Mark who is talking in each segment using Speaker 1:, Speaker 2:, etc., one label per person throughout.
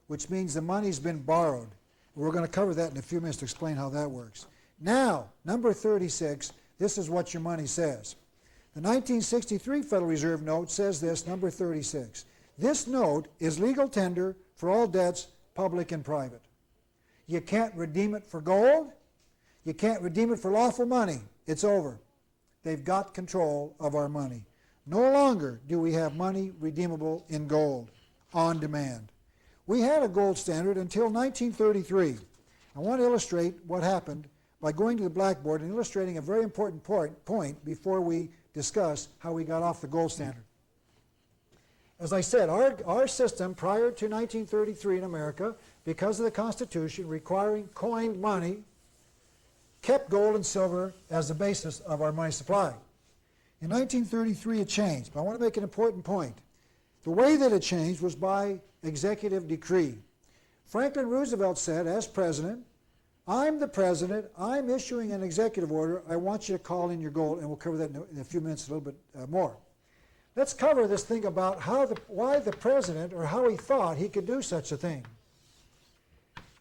Speaker 1: which means the money's been borrowed. We're going to cover that in a few minutes to explain how that works. Now, number 36, this is what your money says. The 1963 Federal Reserve note says this, number 36. This note is legal tender for all debts, public and private. You can't redeem it for gold. You can't redeem it for lawful money. It's over. They've got control of our money. No longer do we have money redeemable in gold on demand. We had a gold standard until 1933. I want to illustrate what happened by going to the blackboard and illustrating a very important point before we discuss how we got off the gold standard. As I said, our system prior to 1933 in America, because of the Constitution requiring coined money, kept gold and silver as the basis of our money supply. In 1933 it changed, but I want to make an important point. The way that it changed was by executive decree. Franklin Roosevelt said, as president, I'm the president, I'm issuing an executive order, I want you to call in your gold, and we'll cover that in a few minutes a little bit more. Let's cover this thing about why the president, or how he thought he could do such a thing.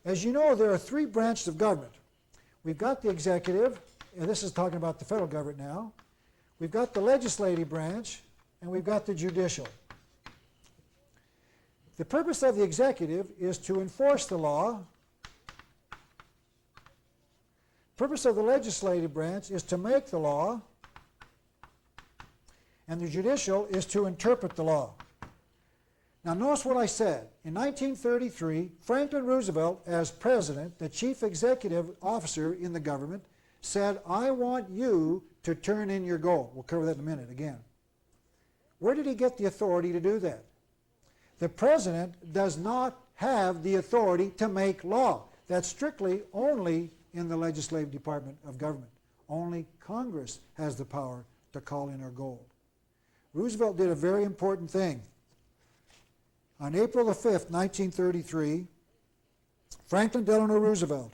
Speaker 1: As you know, there are three branches of government. We've got the executive, and this is talking about the federal government now. We've got the legislative branch, and we've got the judicial. The purpose of the executive is to enforce the law. The purpose of the legislative branch is to make the law. And the judicial is to interpret the law. Now notice what I said. In 1933, Franklin Roosevelt, as president, the chief executive officer in the government, said, I want you to turn in your gold. We'll cover that in a minute again. Where did he get the authority to do that? The president does not have the authority to make law. That's strictly only in the legislative department of government. Only Congress has the power to call in our gold. Roosevelt did a very important thing. On April the 5th, 1933, Franklin Delano Roosevelt,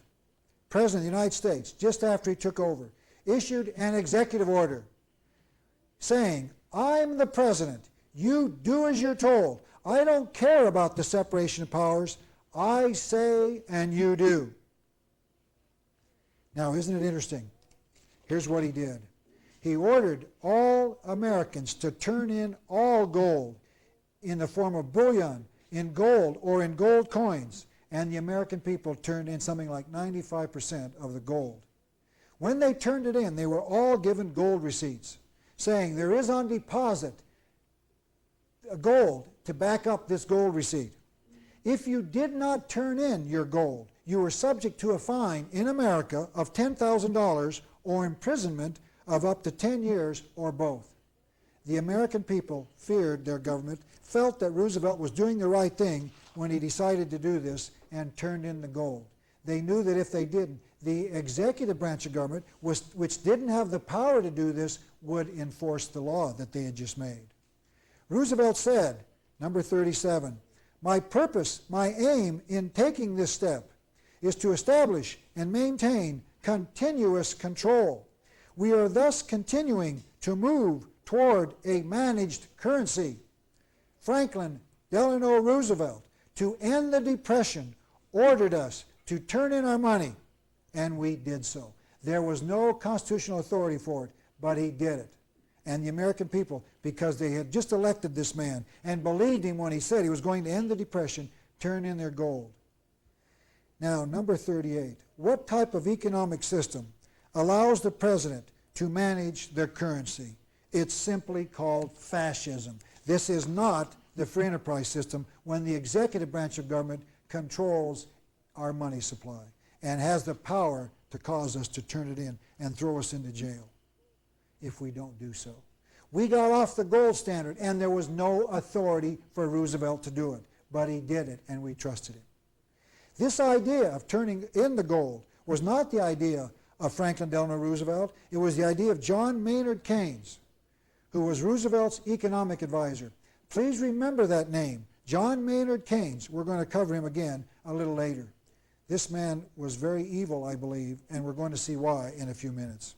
Speaker 1: President of the United States, just after he took over, issued an executive order saying, I'm the president. You do as you're told. I don't care about the separation of powers. I say and you do. Now, isn't it interesting? Here's what he did. He ordered all Americans to turn in all gold in the form of bullion, in gold, or in gold coins. And the American people turned in something like 95% of the gold. When they turned it in, they were all given gold receipts, saying there is on deposit gold to back up this gold receipt. If you did not turn in your gold, you were subject to a fine in America of $10,000 or imprisonment of up to 10 years or both. The American people feared their government, felt that Roosevelt was doing the right thing when he decided to do this and turned in the gold. They knew that if they didn't, the executive branch of government, which didn't have the power to do this, would enforce the law that they had just made. Roosevelt said, number 37, my purpose, my aim in taking this step is to establish and maintain continuous control. We are thus continuing to move toward a managed currency. Franklin Delano Roosevelt, to end the Depression, ordered us to turn in our money, and we did so. There was no constitutional authority for it, but he did it. And the American people, because they had just elected this man and believed him when he said he was going to end the Depression, turned in their gold. Now, number 38. What type of economic system allows the president to manage their currency? It's simply called fascism. This is not the free enterprise system when the executive branch of government controls our money supply and has the power to cause us to turn it in and throw us into jail if we don't do so. We got off the gold standard and there was no authority for Roosevelt to do it, but he did it and we trusted him. This idea of turning in the gold was not the idea of Franklin Delano Roosevelt. It was the idea of John Maynard Keynes, who was Roosevelt's economic advisor. Please remember that name, John Maynard Keynes. We're going to cover him again a little later. This man was very evil, I believe, and we're going to see why in a few minutes.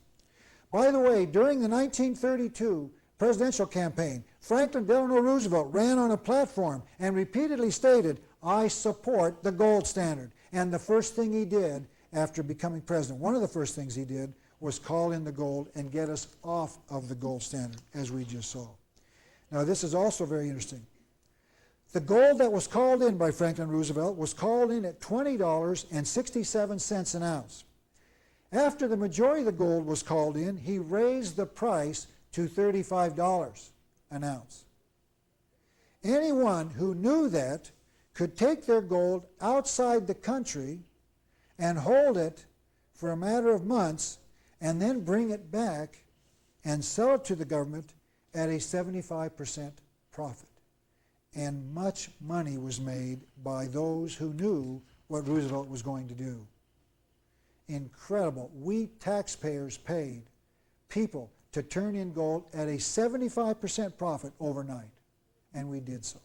Speaker 1: By the way, during the 1932 presidential campaign, Franklin Delano Roosevelt ran on a platform and repeatedly stated, I support the gold standard. And the first thing he did after becoming president, one of the first things he did, was call in the gold and get us off of the gold standard, as we just saw. Now, this is also very interesting. The gold that was called in by Franklin Roosevelt was called in at $20.67 an ounce. After the majority of the gold was called in, he raised the price to $35 an ounce. Anyone who knew that could take their gold outside the country and hold it for a matter of months and then bring it back and sell it to the government at a 75% profit. And much money was made by those who knew what Roosevelt was going to do. Incredible. We taxpayers paid people to turn in gold at a 75% profit overnight, and we did so.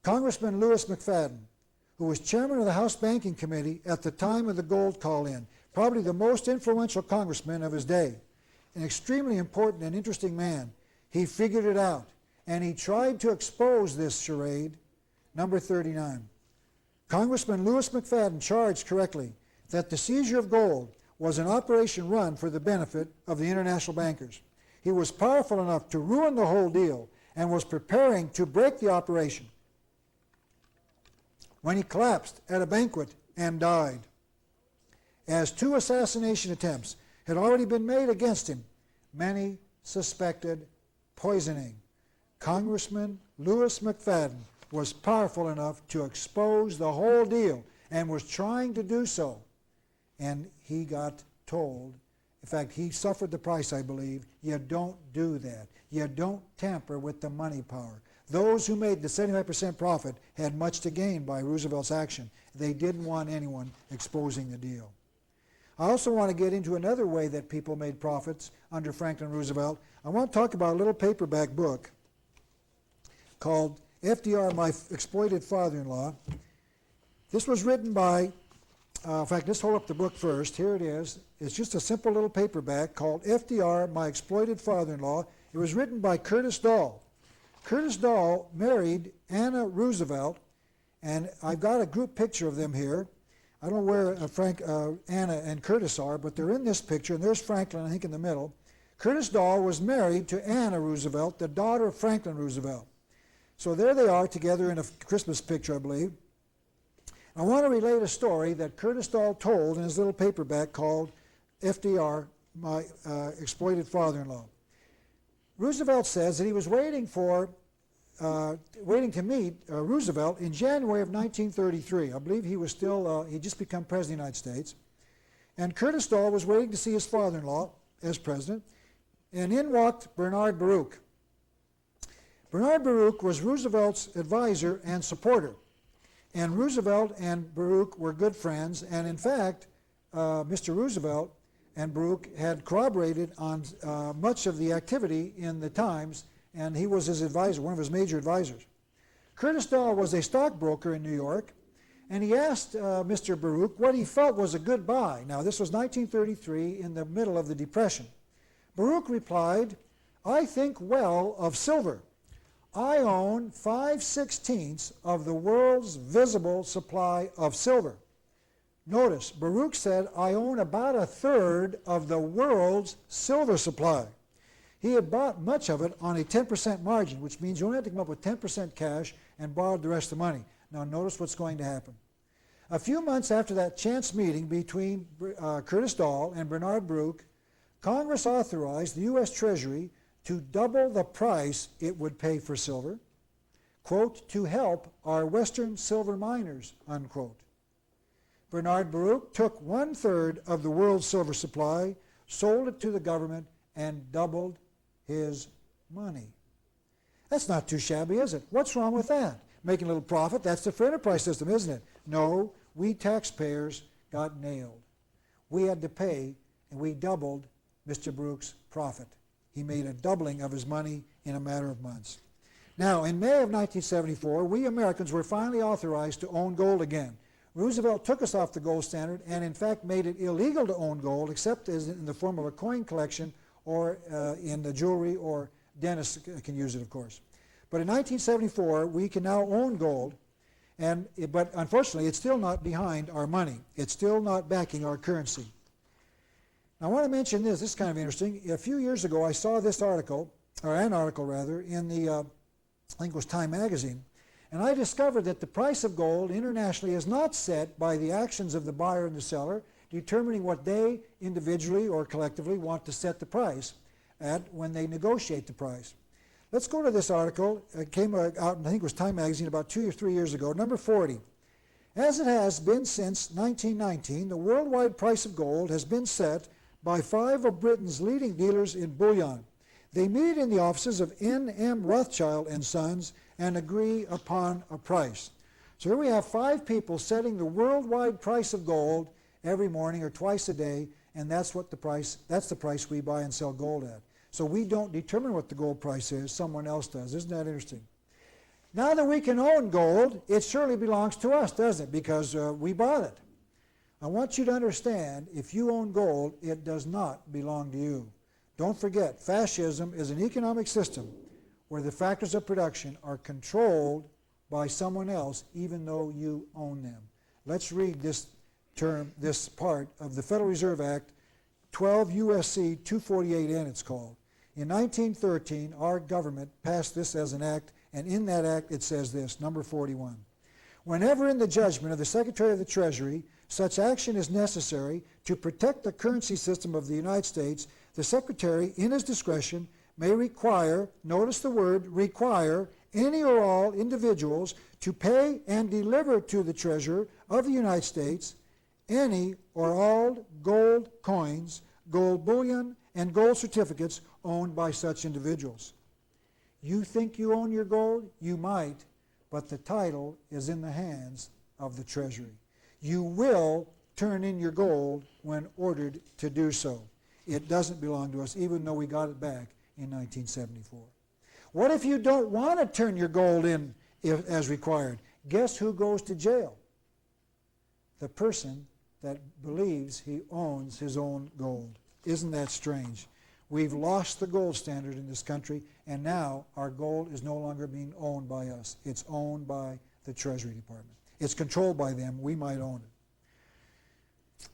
Speaker 1: Congressman Lewis McFadden, who was chairman of the House Banking Committee at the time of the gold call-in, probably the most influential congressman of his day, an extremely important and interesting man, he figured it out, and he tried to expose this charade. Number 39. Congressman Lewis McFadden charged correctly that the seizure of gold was an operation run for the benefit of the international bankers. He was powerful enough to ruin the whole deal and was preparing to break the operation when he collapsed at a banquet and died. As 2 assassination attempts had already been made against him, many suspected poisoning. Congressman Lewis McFadden was powerful enough to expose the whole deal and was trying to do so. And he got told, in fact, he suffered the price, I believe. You don't do that. You don't tamper with the money power. Those who made the 75% profit had much to gain by Roosevelt's action. They didn't want anyone exposing the deal. I also want to get into another way that people made profits under Franklin Roosevelt. I want to talk about a little paperback book called FDR, My Exploited Father-in-Law. This was written by, in fact, let's hold up the book first. Here it is. It's just a simple little paperback called FDR, My Exploited Father-in-Law. It was written by Curtis Dahl. Curtis Dahl married Anna Roosevelt, and I've got a group picture of them here. I don't know where Anna and Curtis are, but they're in this picture, and there's Franklin, I think, in the middle. Curtis Dahl was married to Anna Roosevelt, the daughter of Franklin Roosevelt. So there they are together in a Christmas picture, I believe. I want to relate a story that Curtis Dahl told in his little paperback called FDR, My Exploited Father-in-Law. Roosevelt says that he was waiting to meet Roosevelt in January of 1933. I believe he was still, he'd just become president of the United States. And Curtis Dahl was waiting to see his father-in-law as president, and in walked Bernard Baruch. Bernard Baruch was Roosevelt's advisor and supporter. And Roosevelt and Baruch were good friends, and in fact, Mr. Roosevelt and Baruch had corroborated on much of the activity in the Times, and he was his advisor, one of his major advisors. Curtis Dahl was a stockbroker in New York, and he asked Mr. Baruch what he felt was a good buy. Now, this was 1933, in the middle of the Depression. Baruch replied, "I think well of silver. I own 5/16 of the world's visible supply of silver." Notice, Baruch said, "I own about 1/3 of the world's silver supply." He had bought much of it on a 10% margin, which means you only had to come up with 10% cash and borrowed the rest of the money. Now notice what's going to happen. A few months after that chance meeting between Curtis Dahl and Bernard Baruch, Congress authorized the U.S. Treasury to double the price it would pay for silver, quote, "to help our Western silver miners," unquote. Bernard Baruch took 1/3 of the world's silver supply, sold it to the government, and doubled his money. That's not too shabby, is it? What's wrong with that? Making a little profit, that's the free enterprise system, isn't it? No, we taxpayers got nailed. We had to pay, and we doubled Mr. Baruch's profit. He made a doubling of his money in a matter of months. Now, in May of 1974, we Americans were finally authorized to own gold again. Roosevelt took us off the gold standard and, in fact, made it illegal to own gold except as in the form of a coin collection or in the jewelry, or dentists can use it, of course. But in 1974, we can now own gold. But unfortunately, it's still not behind our money. It's still not backing our currency. Now, I want to mention this. This is kind of interesting. A few years ago, I saw this article, or an article rather, in the, I think it was Time magazine, and I discovered that the price of gold internationally is not set by the actions of the buyer and the seller, determining what they individually or collectively want to set the price at when they negotiate the price. Let's go to this article. It came out, I think it was Time magazine, about 2 or 3 years ago, number 40. As it has been since 1919, the worldwide price of gold has been set by 5 of Britain's leading dealers in bullion. They meet in the offices of N.M. Rothschild and Sons and agree upon a price. So here we have 5 people setting the worldwide price of gold every morning or twice a day, and that's the price we buy and sell gold at. So we don't determine what the gold price is, someone else does. Isn't that interesting? Now that we can own gold, it surely belongs to us, doesn't it? Because we bought it. I want you to understand, if you own gold, it does not belong to you. Don't forget, fascism is an economic system where the factors of production are controlled by someone else, even though you own them. Let's read this part of the Federal Reserve Act, 12 U.S.C. 248N it's called. In 1913, our government passed this as an act, and in that act it says this, number 41. Whenever in the judgment of the Secretary of the Treasury such action is necessary to protect the currency system of the United States, the Secretary, in his discretion, may require, notice the word require, any or all individuals to pay and deliver to the Treasurer of the United States any or all gold coins, gold bullion, and gold certificates owned by such individuals. You think you own your gold? You might, but the title is in the hands of the Treasury. You will turn in your gold when ordered to do so. It doesn't belong to us, even though we got it back in 1974. What if you don't want to turn your gold in as required? Guess who goes to jail? The person that believes he owns his own gold. Isn't that strange? We've lost the gold standard in this country, and now our gold is no longer being owned by us. It's owned by the Treasury Department. It's controlled by them. We might own it.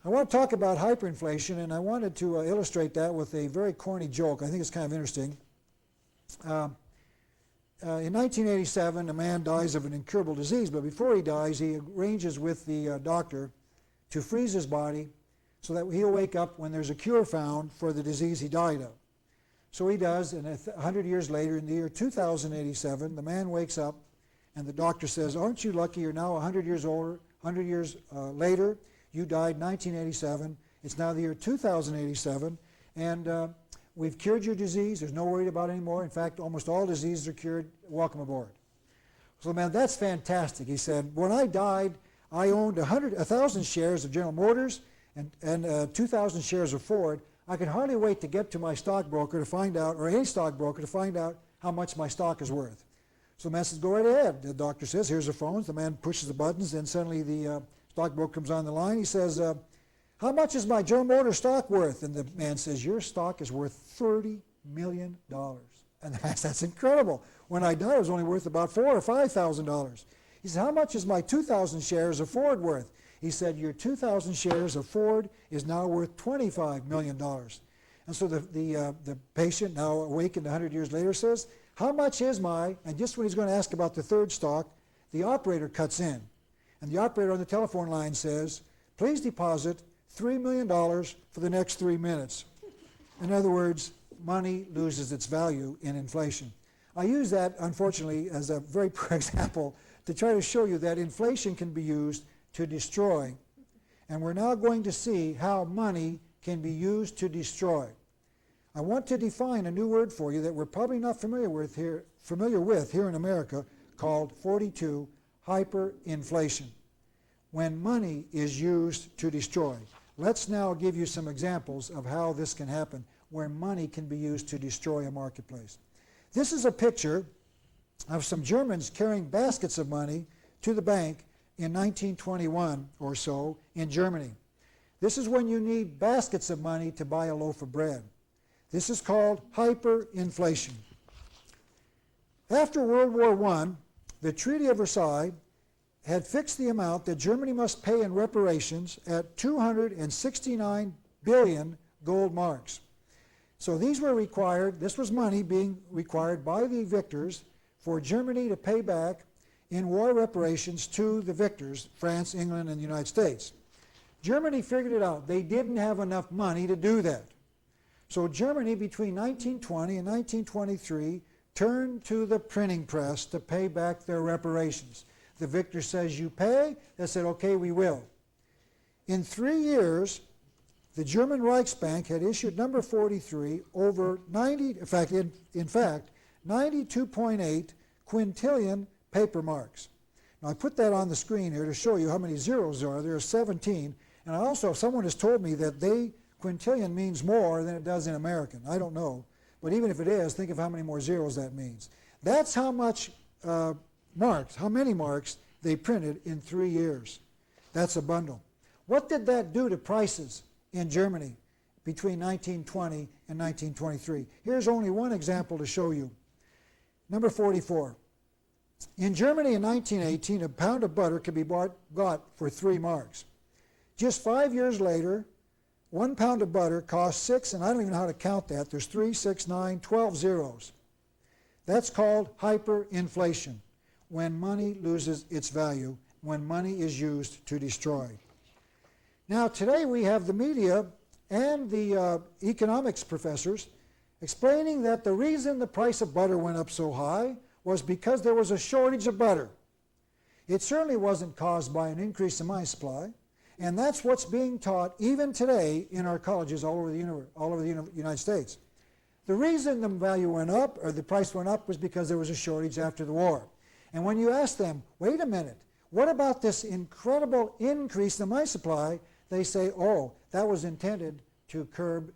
Speaker 1: I want to talk about hyperinflation, and I wanted to illustrate that with a very corny joke. I think it's kind of interesting. In 1987, a man dies of an incurable disease, but before he dies, he arranges with the doctor to freeze his body so that he'll wake up when there's a cure found for the disease he died of. So he does, and 100 years later, in the year 2087, the man wakes up, and the doctor says, aren't you lucky, you're now 100 years older, 100 years later, you died 1987, it's now the year 2087, and we've cured your disease, there's no worry about it anymore. In fact, almost all diseases are cured, welcome aboard. So man, that's fantastic. He said, when I died, I owned 1,000 shares of General Motors and 2,000 shares of Ford. I could hardly wait to get to my stockbroker to find out, or any stockbroker to find out how much my stock is worth. So the man says, go right ahead. The doctor says, here's the phones. The man pushes the buttons, then suddenly the stockbroker comes on the line. He says, how much is my General Motors stock worth? And the man says, your stock is worth $30 million. And that's incredible. When I died, it was only worth about $4,000 or $5,000. He said, how much is my 2,000 shares of Ford worth? He said, your 2,000 shares of Ford is now worth $25 million. And so the patient, now awakened 100 years later, says, how much is my, and just when he's going to ask about the third stock, the operator cuts in. And the operator on the telephone line says, please deposit $3 million for the next 3 minutes. In other words, money loses its value in inflation. I use that, unfortunately, as a very poor example to try to show you that inflation can be used to destroy. And we're now going to see how money can be used to destroy. I want to define a new word for you that we're probably not familiar with here in America, called 42, hyperinflation. When money is used to destroy. Let's now give you some examples of how this can happen, where money can be used to destroy a marketplace. This is a picture of some Germans carrying baskets of money to the bank in 1921 or so in Germany. This is when you need baskets of money to buy a loaf of bread. This is called hyperinflation. After World War I, the Treaty of Versailles had fixed the amount that Germany must pay in reparations at 269 billion gold marks. So these were required, this was money being required by the victors for Germany to pay back in war reparations to the victors, France, England, and the United States. Germany figured it out. They didn't have enough money to do that. So Germany, between 1920 and 1923, turned to the printing press to pay back their reparations. The victor says, you pay? They said, okay, we will. In 3 years, the German Reichsbank had issued number 43 over 92.8 quintillion paper marks. Now I put that on the screen here to show you how many zeros there are. There are 17. And also, if someone has told me that quintillion means more than it does in American, I don't know. But even if it is, think of how many more zeros that means. That's how much marks, how many marks they printed in 3 years. That's a bundle. What did that do to prices in Germany between 1920 and 1923? Here's only one example to show you. Number 44. In Germany in 1918, a pound of butter could be bought for 3 marks. Just 5 years later, 1 pound of butter costs 6, and I don't even know how to count that. There's 3, 6, 9, 12 zeros. That's called hyperinflation, when money loses its value, when money is used to destroy. Now today we have the media and the economics professors explaining that the reason the price of butter went up so high was because there was a shortage of butter. It certainly wasn't caused by an increase in money supply, and that's what's being taught even today in our colleges all over the United States. The reason the value went up, or the price went up, was because there was a shortage after the war. And when you ask them, wait a minute, what about this incredible increase in the money supply? They say, oh, that was intended to curb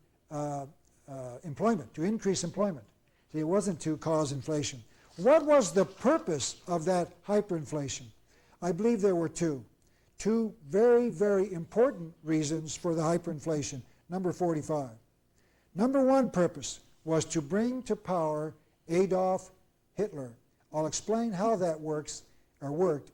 Speaker 1: employment, to increase employment. See, it wasn't to cause inflation. What was the purpose of that hyperinflation? I believe there were two. Two very, very important reasons for the hyperinflation. Number 45. Number one purpose was to bring to power Adolf Hitler. I'll explain how that worked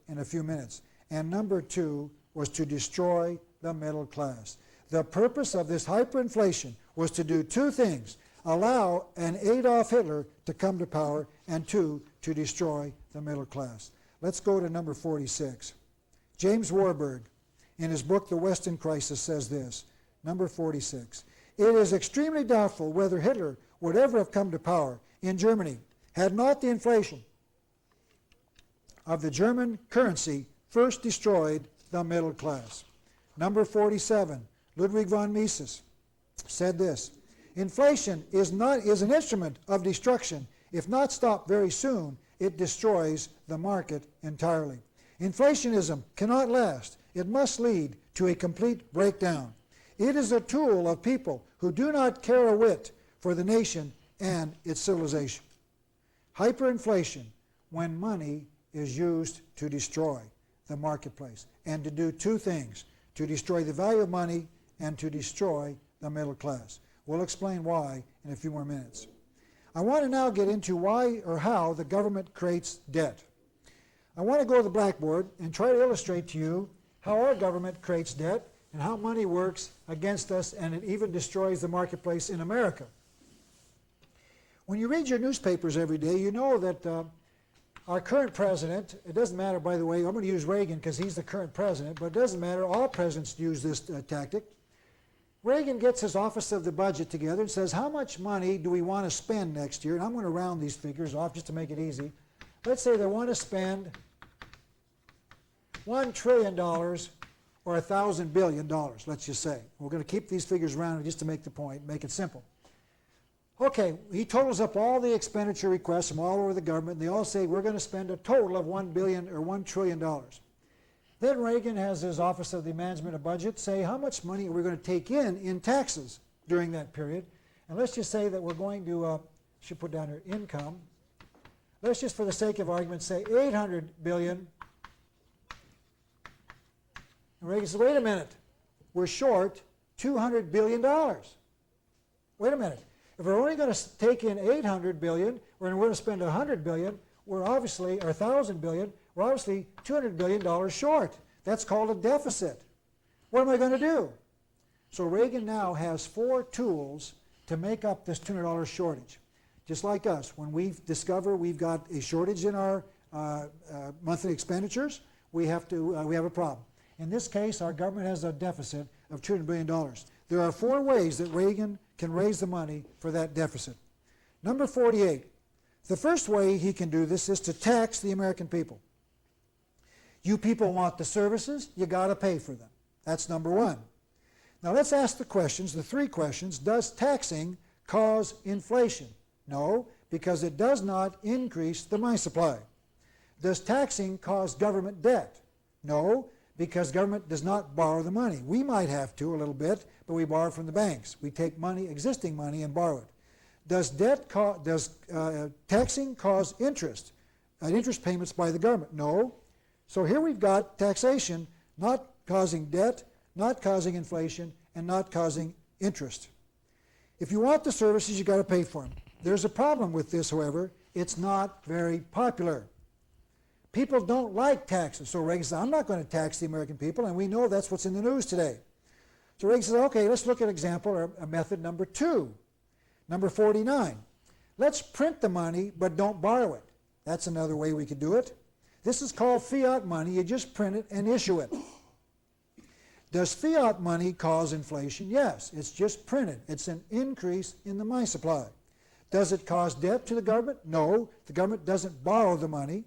Speaker 1: in a few minutes. And number two was to destroy the middle class. The purpose of this hyperinflation was to do two things: allow an Adolf Hitler to come to power, and two, to destroy the middle class. Let's go to number 46. James Warburg, in his book The Western Crisis, says this, number 46. It is extremely doubtful whether Hitler would ever have come to power in Germany had not the inflation of the German currency first destroyed the middle class. Number 47, Ludwig von Mises said this: inflation is an instrument of destruction. If not stopped very soon, it destroys the market entirely. Inflationism cannot last. It must lead to a complete breakdown. It is a tool of people who do not care a whit for the nation and its civilization. Hyperinflation, when money is used to destroy the marketplace and to do two things: to destroy the value of money and to destroy the middle class. We'll explain why in a few more minutes. I want to now get into why or how the government creates debt. I want to go to the blackboard and try to illustrate to you how our government creates debt and how money works against us, and it even destroys the marketplace in America. When you read your newspapers every day, you know that our current president, it doesn't matter, by the way, I'm going to use Reagan because he's the current president, but it doesn't matter, all presidents use this tactic. Reagan gets his Office of the Budget together and says, how much money do we want to spend next year? And I'm going to round these figures off just to make it easy. Let's say they want to spend $1 trillion or $1,000 billion, let's just say. We're going to keep these figures rounded just to make the point, make it simple. Okay, he totals up all the expenditure requests from all over the government, and they all say we're going to spend a total of $1 billion or $1 trillion. Then Reagan has his Office of the Management of Budget say how much money are we going to take in taxes during that period. And let's just say that we're going to, should put down here income. Let's just, for the sake of argument, say $800 billion. And Reagan says, wait a minute, we're short $200 billion. Wait a minute. If we're only going to take in $800 billion, we're going to spend $100 billion, we're obviously, or $1,000 billion, We're obviously $200 billion short. That's called a deficit. What am I going to do? So Reagan now has 4 tools to make up this $200 shortage. Just like us, when we discover we've got a shortage in our monthly expenditures, we have a problem. In this case, our government has a deficit of $200 billion. There are 4 ways that Reagan can raise the money for that deficit. Number 48. The first way he can do this is to tax the American people. You people want the services, you got to pay for them. That's number 1. Now let's ask the questions, the 3 questions. Does taxing cause inflation? No, because it does not increase the money supply. Does taxing cause government debt? No, because government does not borrow the money. We might have to a little bit, but we borrow from the banks. We take money, existing money, and borrow it. Does taxing cause interest payments by the government? No. So here we've got taxation not causing debt, not causing inflation, and not causing interest. If you want the services, you've got to pay for them. There's a problem with this, however. It's not very popular. People don't like taxes. So Reagan says, I'm not going to tax the American people, and we know that's what's in the news today. So Reagan says, okay, let's look at example, or method number 2. Number 49. Let's print the money, but don't borrow it. That's another way we could do it. This is called fiat money. You just print it and issue it. Does fiat money cause inflation? Yes, it's just printed. It's an increase in the money supply. Does it cause debt to the government? No, the government doesn't borrow the money.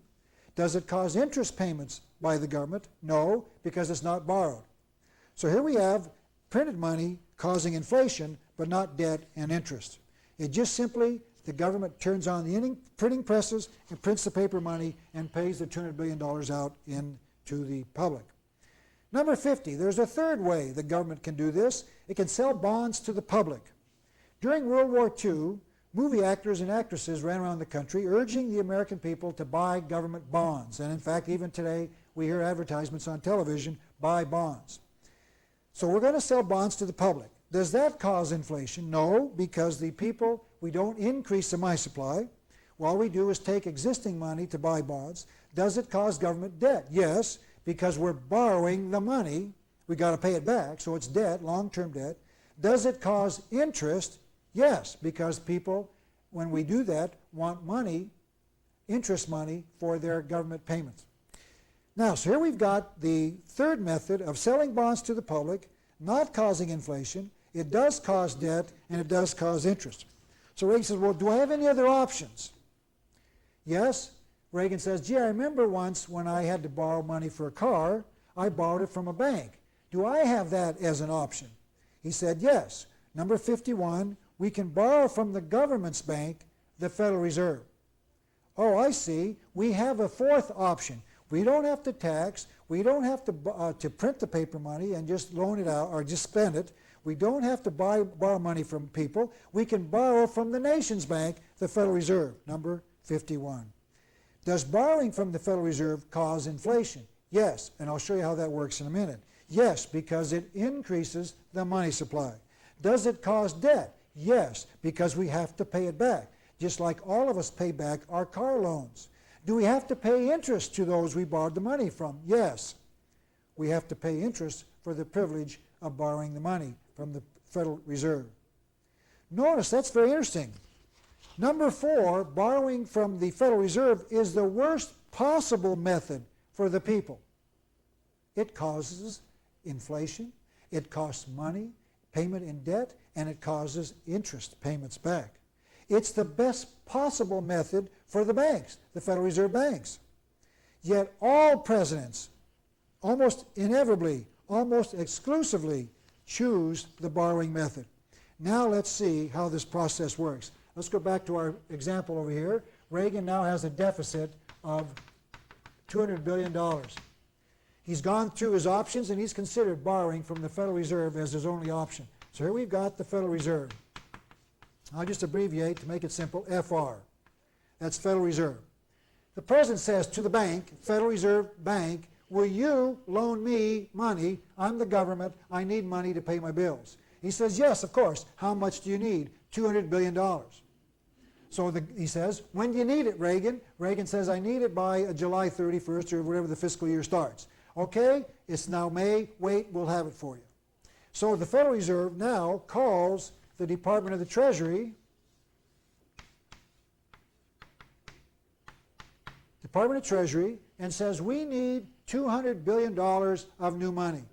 Speaker 1: Does it cause interest payments by the government? No, because it's not borrowed. So here we have printed money causing inflation, but not debt and interest. It just simply, the government turns on the printing presses and prints the paper money and pays the $200 billion out into the public. Number 50, there's a third way the government can do this. It can sell bonds to the public. During World War II, movie actors and actresses ran around the country urging the American people to buy government bonds. And in fact, even today, we hear advertisements on television, buy bonds. So we're going to sell bonds to the public. Does that cause inflation? No, because the people, we don't increase the money supply. All we do is take existing money to buy bonds. Does it cause government debt? Yes, because we're borrowing the money. We got to pay it back, so it's debt, long-term debt. Does it cause interest? Yes, because people, when we do that, want money, interest money, for their government payments. Now, so here we've got the third method of selling bonds to the public, not causing inflation. It does cause debt, and it does cause interest. So Reagan says, well, do I have any other options? Yes. Reagan says, gee, I remember once when I had to borrow money for a car, I borrowed it from a bank. Do I have that as an option? He said, yes. Number 51, we can borrow from the government's bank, the Federal Reserve. Oh, I see. We have a fourth option. We don't have to tax. We don't have to print the paper money and just loan it out or just spend it. We don't have to borrow money from people. We can borrow from the nation's bank, the Federal Reserve, number 51. Does borrowing from the Federal Reserve cause inflation? Yes, and I'll show you how that works in a minute. Yes, because it increases the money supply. Does it cause debt? Yes, because we have to pay it back, just like all of us pay back our car loans. Do we have to pay interest to those we borrowed the money from? Yes. We have to pay interest for the privilege of borrowing the money from the Federal Reserve. Notice, that's very interesting. Number 4, borrowing from the Federal Reserve is the worst possible method for the people. It causes inflation, it costs money, payment in debt, and it causes interest payments back. It's the best possible method for the banks, the Federal Reserve banks. Yet all presidents, almost inevitably, almost exclusively, choose the borrowing method. Now let's see how this process works. Let's go back to our example over here. Reagan now has a deficit of $200 billion. He's gone through his options and he's considered borrowing from the Federal Reserve as his only option. So here we've got the Federal Reserve. I'll just abbreviate to make it simple, FR. That's Federal Reserve. The president says to the bank, Federal Reserve Bank, will you loan me money? I'm the government. I need money to pay my bills. He says, yes, of course. How much do you need? $200 billion. So he says, when do you need it, Reagan? Reagan says, I need it by July 31st or whatever the fiscal year starts. Okay, it's now May. Wait, we'll have it for you. So the Federal Reserve now calls the Department of the Treasury, and says, we need $200 billion of new money.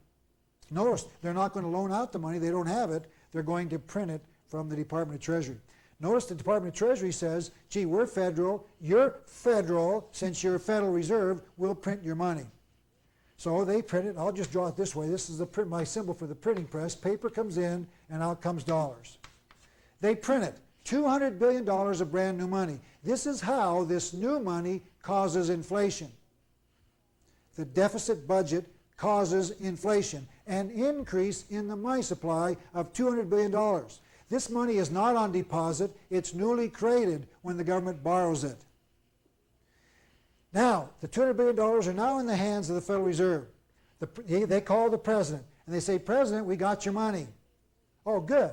Speaker 1: Notice, they're not going to loan out the money. They don't have it. They're going to print it from the Department of Treasury. Notice the Department of Treasury says, gee, we're federal. You're federal. Since you're Federal Reserve, we'll print your money. So they print it. I'll just draw it this way. This is my symbol for the printing press. Paper comes in, and out comes dollars. They print it. $200 billion of brand new money. This is how this new money causes inflation. The deficit budget causes inflation, an increase in the money supply of $200 billion. This money is not on deposit. It's newly created when the government borrows it. Now, the $200 billion are now in the hands of the Federal Reserve. They call the president, and they say, President, we got your money. Oh, good.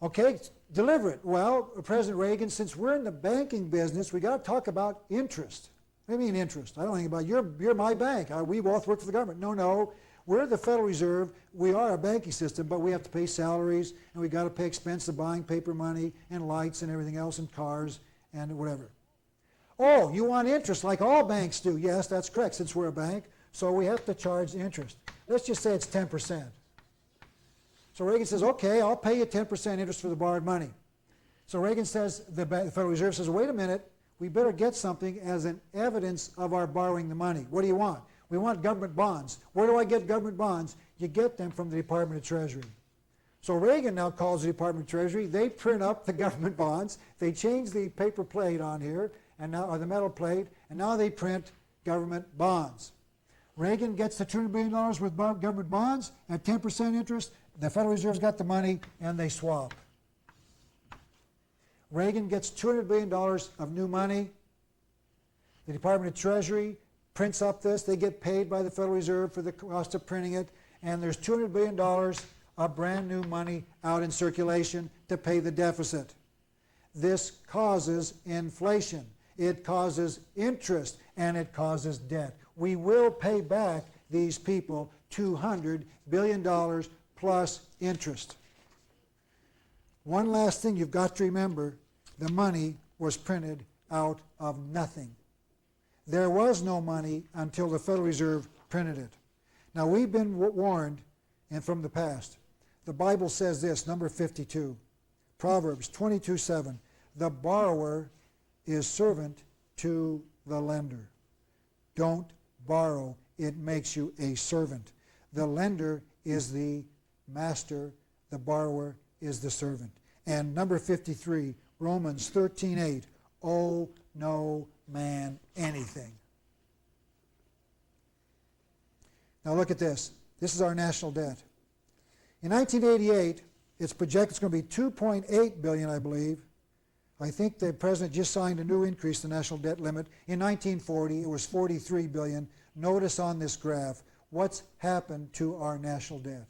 Speaker 1: Okay, deliver it. Well, President Reagan, since we're in the banking business, we got to talk about interest. What do you mean interest? I don't think about it. You're my bank. We both work for the government. No. We're the Federal Reserve. We are a banking system, but we have to pay salaries, and we got to pay expense of buying paper money and lights and everything else and cars and whatever. Oh, you want interest like all banks do. Yes, that's correct, since we're a bank. So we have to charge the interest. Let's just say it's 10%. So Reagan says, okay, I'll pay you 10% interest for the borrowed money. So Reagan says, the Federal Reserve says, wait a minute, we better get something as an evidence of our borrowing the money. What do you want? We want government bonds. Where do I get government bonds? You get them from the Department of Treasury. So Reagan now calls the Department of Treasury. They print up the government bonds. They change the paper plate on here, and now, or the metal plate, and now they print government bonds. Reagan gets the $200 billion worth of government bonds at 10% interest. The Federal Reserve's got the money, and they swap. Reagan gets $200 billion of new money. The Department of Treasury prints up this. They get paid by the Federal Reserve for the cost of printing it, and there's $200 billion of brand new money out in circulation to pay the deficit. This causes inflation. It causes interest, and it causes debt. We will pay back these people $200 billion plus interest. One last thing you've got to remember, the money was printed out of nothing. There was no money until the Federal Reserve printed it. Now we've been warned, and from the past, the Bible says this, number 52, Proverbs 22:7, the borrower is servant to the lender. Don't borrow, it makes you a servant. The lender is the master, the borrower is the servant. And number 53, Romans 13:8, owe no man anything. Now look at this. This is our national debt. In 1988, it's projected it's going to be $2.8 billion, I believe. I think the president just signed a new increase in the national debt limit. In 1940, it was $43 billion. Notice on this graph what's happened to our national debt.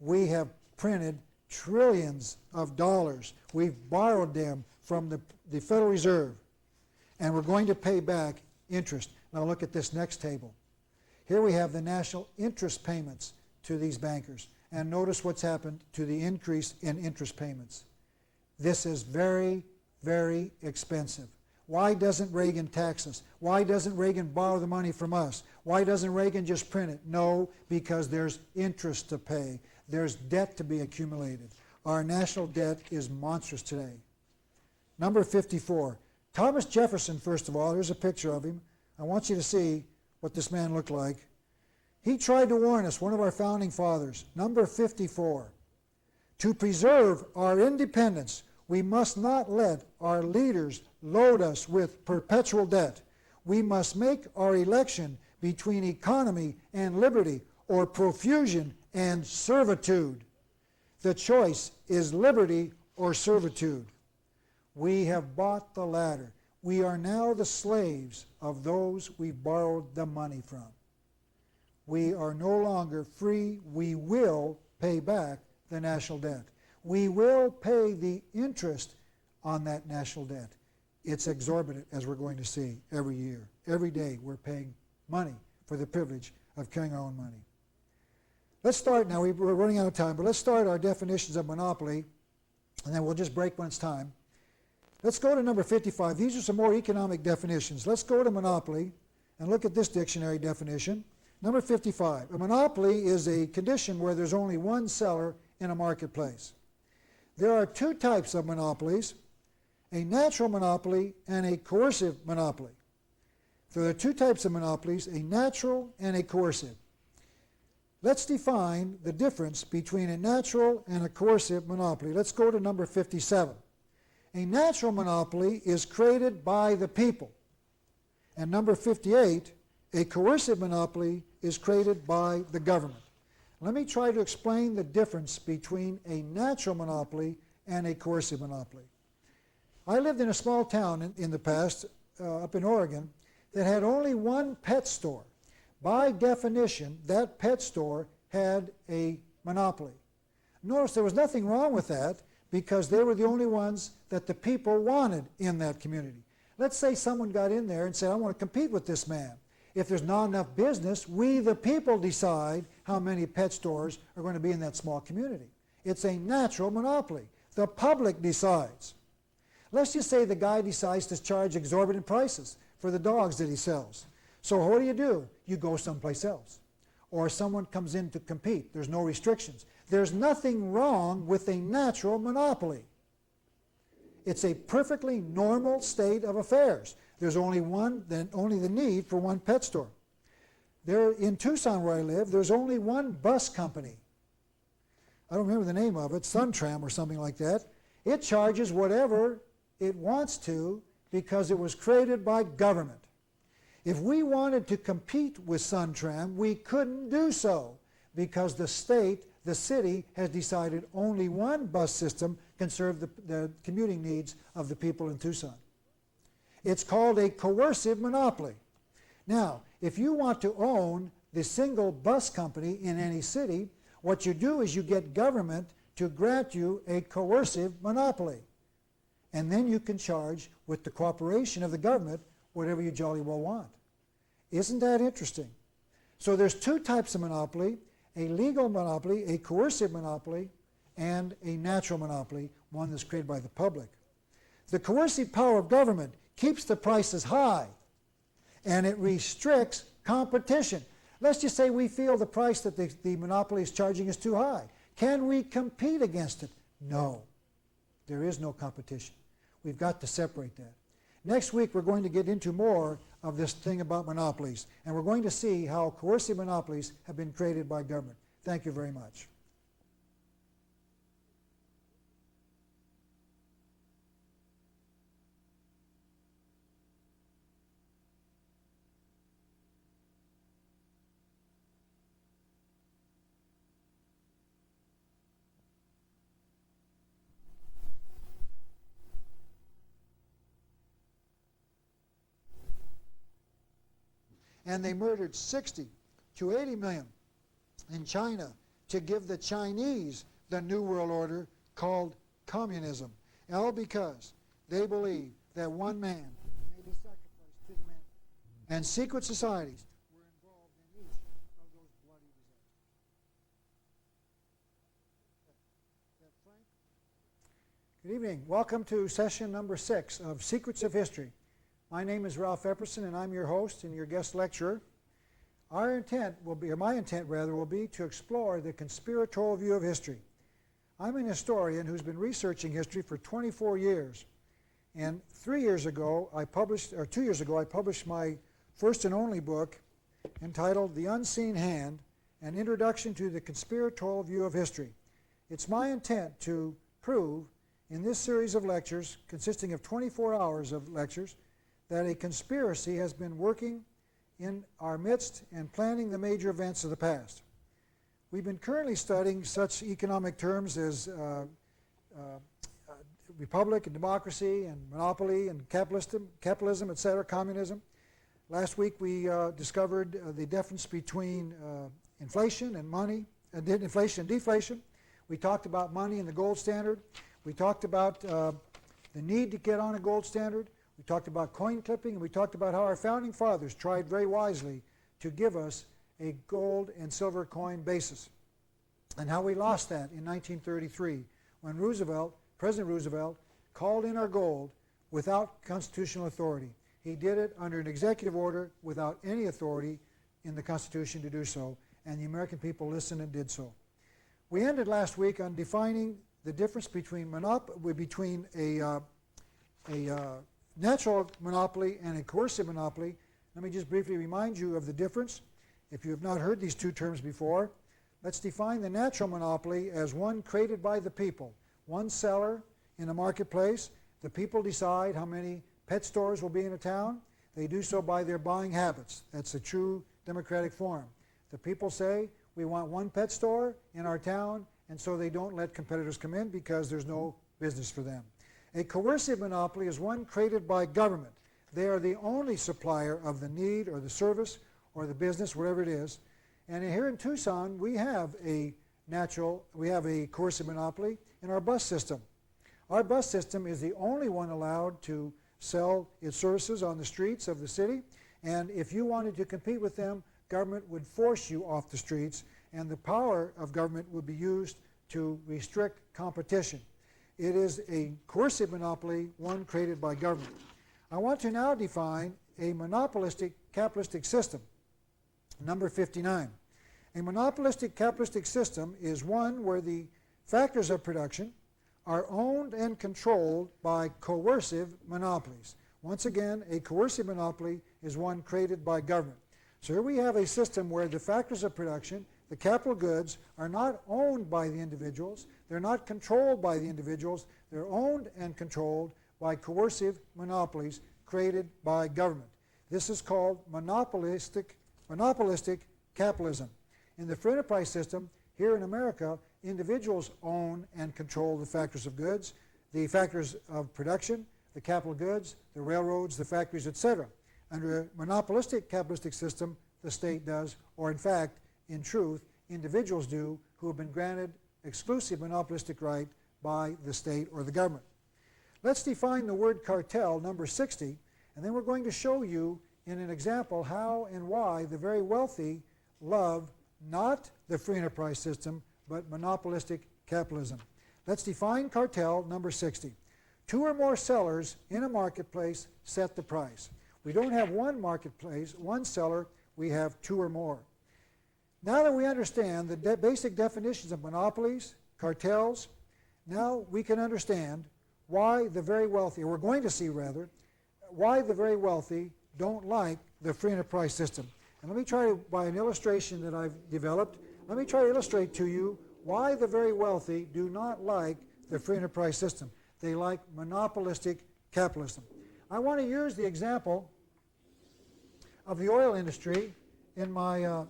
Speaker 1: We have printed trillions of dollars. We've borrowed them from the Federal Reserve, and we're going to pay back interest. Now look at this next table. Here we have the national interest payments to these bankers, and notice what's happened to the increase in interest payments. This is very, very expensive. Why doesn't Reagan tax us? Why doesn't Reagan borrow the money from us? Why doesn't Reagan just print it? No, because there's interest to pay. There's debt to be accumulated. Our national debt is monstrous today. Number 54. Thomas Jefferson, first of all, here's a picture of him. I want you to see what this man looked like. He tried to warn us, one of our founding fathers. Number 54. To preserve our independence, we must not let our leaders load us with perpetual debt. We must make our election between economy and liberty, or profusion and servitude. The choice is liberty or servitude. We have bought the latter. We are now the slaves of those we borrowed the money from. We are no longer free. We will pay back the national debt. We will pay the interest on that national debt. It's exorbitant, as we're going to see every year. Every day we're paying money for the privilege of carrying our own money. Let's start now. We're running out of time, but let's start our definitions of monopoly, and then we'll just break when it's time. Let's go to number 55. These are some more economic definitions. Let's go to monopoly and look at this dictionary definition. Number 55. A monopoly is a condition where there's only one seller in a marketplace. There are two types of monopolies, a natural monopoly and a coercive monopoly. So there are two types of monopolies, a natural and a coercive. Let's define the difference between a natural and a coercive monopoly. Let's go to number 57. A natural monopoly is created by the people. And number 58, a coercive monopoly is created by the government. Let me try to explain the difference between a natural monopoly and a coercive monopoly. I lived in a small town in the past, up in Oregon, that had only one pet store. By definition, that pet store had a monopoly. Notice there was nothing wrong with that because they were the only ones that the people wanted in that community. Let's say someone got in there and said, I want to compete with this man. If there's not enough business, we the people decide how many pet stores are going to be in that small community. It's a natural monopoly. The public decides. Let's just say the guy decides to charge exorbitant prices for the dogs that he sells. So what do? You go someplace else. Or someone comes in to compete. There's no restrictions. There's nothing wrong with a natural monopoly. It's a perfectly normal state of affairs. There's only the need for one pet store. There in Tucson where I live, there's only one bus company. I don't remember the name of it, SunTram or something like that. It charges whatever it wants to because it was created by government. If we wanted to compete with SunTram, we couldn't do so because the city has decided only one bus system can serve the commuting needs of the people in Tucson. It's called a coercive monopoly. Now, if you want to own the single bus company in any city, what you do is you get government to grant you a coercive monopoly. And then you can charge, with the cooperation of the government, whatever you jolly well want. Isn't that interesting? So there's two types of monopoly, a legal monopoly, a coercive monopoly, and a natural monopoly, one that's created by the public. The coercive power of government keeps the prices high, and it restricts competition. Let's just say we feel the price that the monopoly is charging is too high. Can we compete against it? No. There is no competition. We've got to separate that. Next week we're going to get into more of this thing about monopolies, and we're going to see how coercive monopolies have been created by government. Thank you very much. And they murdered 60 to 80 million in China to give the Chinese the New World Order called communism. All because they believe that one man may be sacrificed to the many. And secret societies were involved in each of those bloody disasters. Good evening. Welcome to session number 6 of Secrets of History. My name is Ralph Epperson, and I'm your host and your guest lecturer. My intent will be to explore the conspiratorial view of history. I'm an historian who's been researching history for 24 years. And 2 years ago, I published my first and only book entitled The Unseen Hand, An Introduction to the Conspiratorial View of History. It's my intent to prove in this series of lectures, consisting of 24 hours of lectures, that a conspiracy has been working in our midst and planning the major events of the past. We've been currently studying such economic terms as republic and democracy and monopoly and capitalism, etc., communism. Last week we discovered the difference between inflation and money, inflation and deflation. We talked about money and the gold standard. We talked about the the need to get on a gold standard. We talked about coin clipping, and we talked about how our founding fathers tried very wisely to give us a gold and silver coin basis, and how we lost that in 1933 when President Roosevelt, called in our gold without constitutional authority. He did it under an executive order without any authority in the Constitution to do so, and the American people listened and did so. We ended last week on defining the difference between a natural monopoly and a coercive monopoly. Let me just briefly remind you of the difference. If you have not heard these two terms before, let's define the natural monopoly as one created by the people. One seller in a marketplace. The people decide how many pet stores will be in a town. They do so by their buying habits. That's a true democratic form. The people say, we want one pet store in our town, and so they don't let competitors come in because there's no business for them. A coercive monopoly is one created by government. They are the only supplier of the need or the service or the business, whatever it is. And here in Tucson, we have a coercive monopoly in our bus system. Our bus system is the only one allowed to sell its services on the streets of the city, and if you wanted to compete with them, government would force you off the streets, and the power of government would be used to restrict competition. It is a coercive monopoly, one created by government. I want to now define a monopolistic capitalistic system. Number 59. A monopolistic capitalistic system is one where the factors of production are owned and controlled by coercive monopolies. Once again, a coercive monopoly is one created by government. So here we have a system where the factors of production, the capital goods, are not owned by the individuals, they're not controlled by the individuals, they're owned and controlled by coercive monopolies created by government. This is called monopolistic capitalism. In the free enterprise system, here in America, individuals own and control the factors of goods, the factors of production, the capital goods, the railroads, the factories, etc. Under a monopolistic capitalistic system, the state does, or in fact, in truth, individuals do who have been granted exclusive monopolistic right by the state or the government. Let's define the word cartel, number 60, and then we're going to show you in an example how and why the very wealthy love not the free enterprise system, but monopolistic capitalism. Let's define cartel, number 60. Two or more sellers in a marketplace set the price. We don't have one marketplace, one seller, we have two or more. Now that we understand the basic definitions of monopolies, cartels, now we can understand why the very wealthy, or we're going to see rather, why the very wealthy don't like the free enterprise system. And let me try to, by an illustration that I've developed, let me try to illustrate to you why the very wealthy do not like the free enterprise system. They like monopolistic capitalism. I want to use the example of the oil industry in my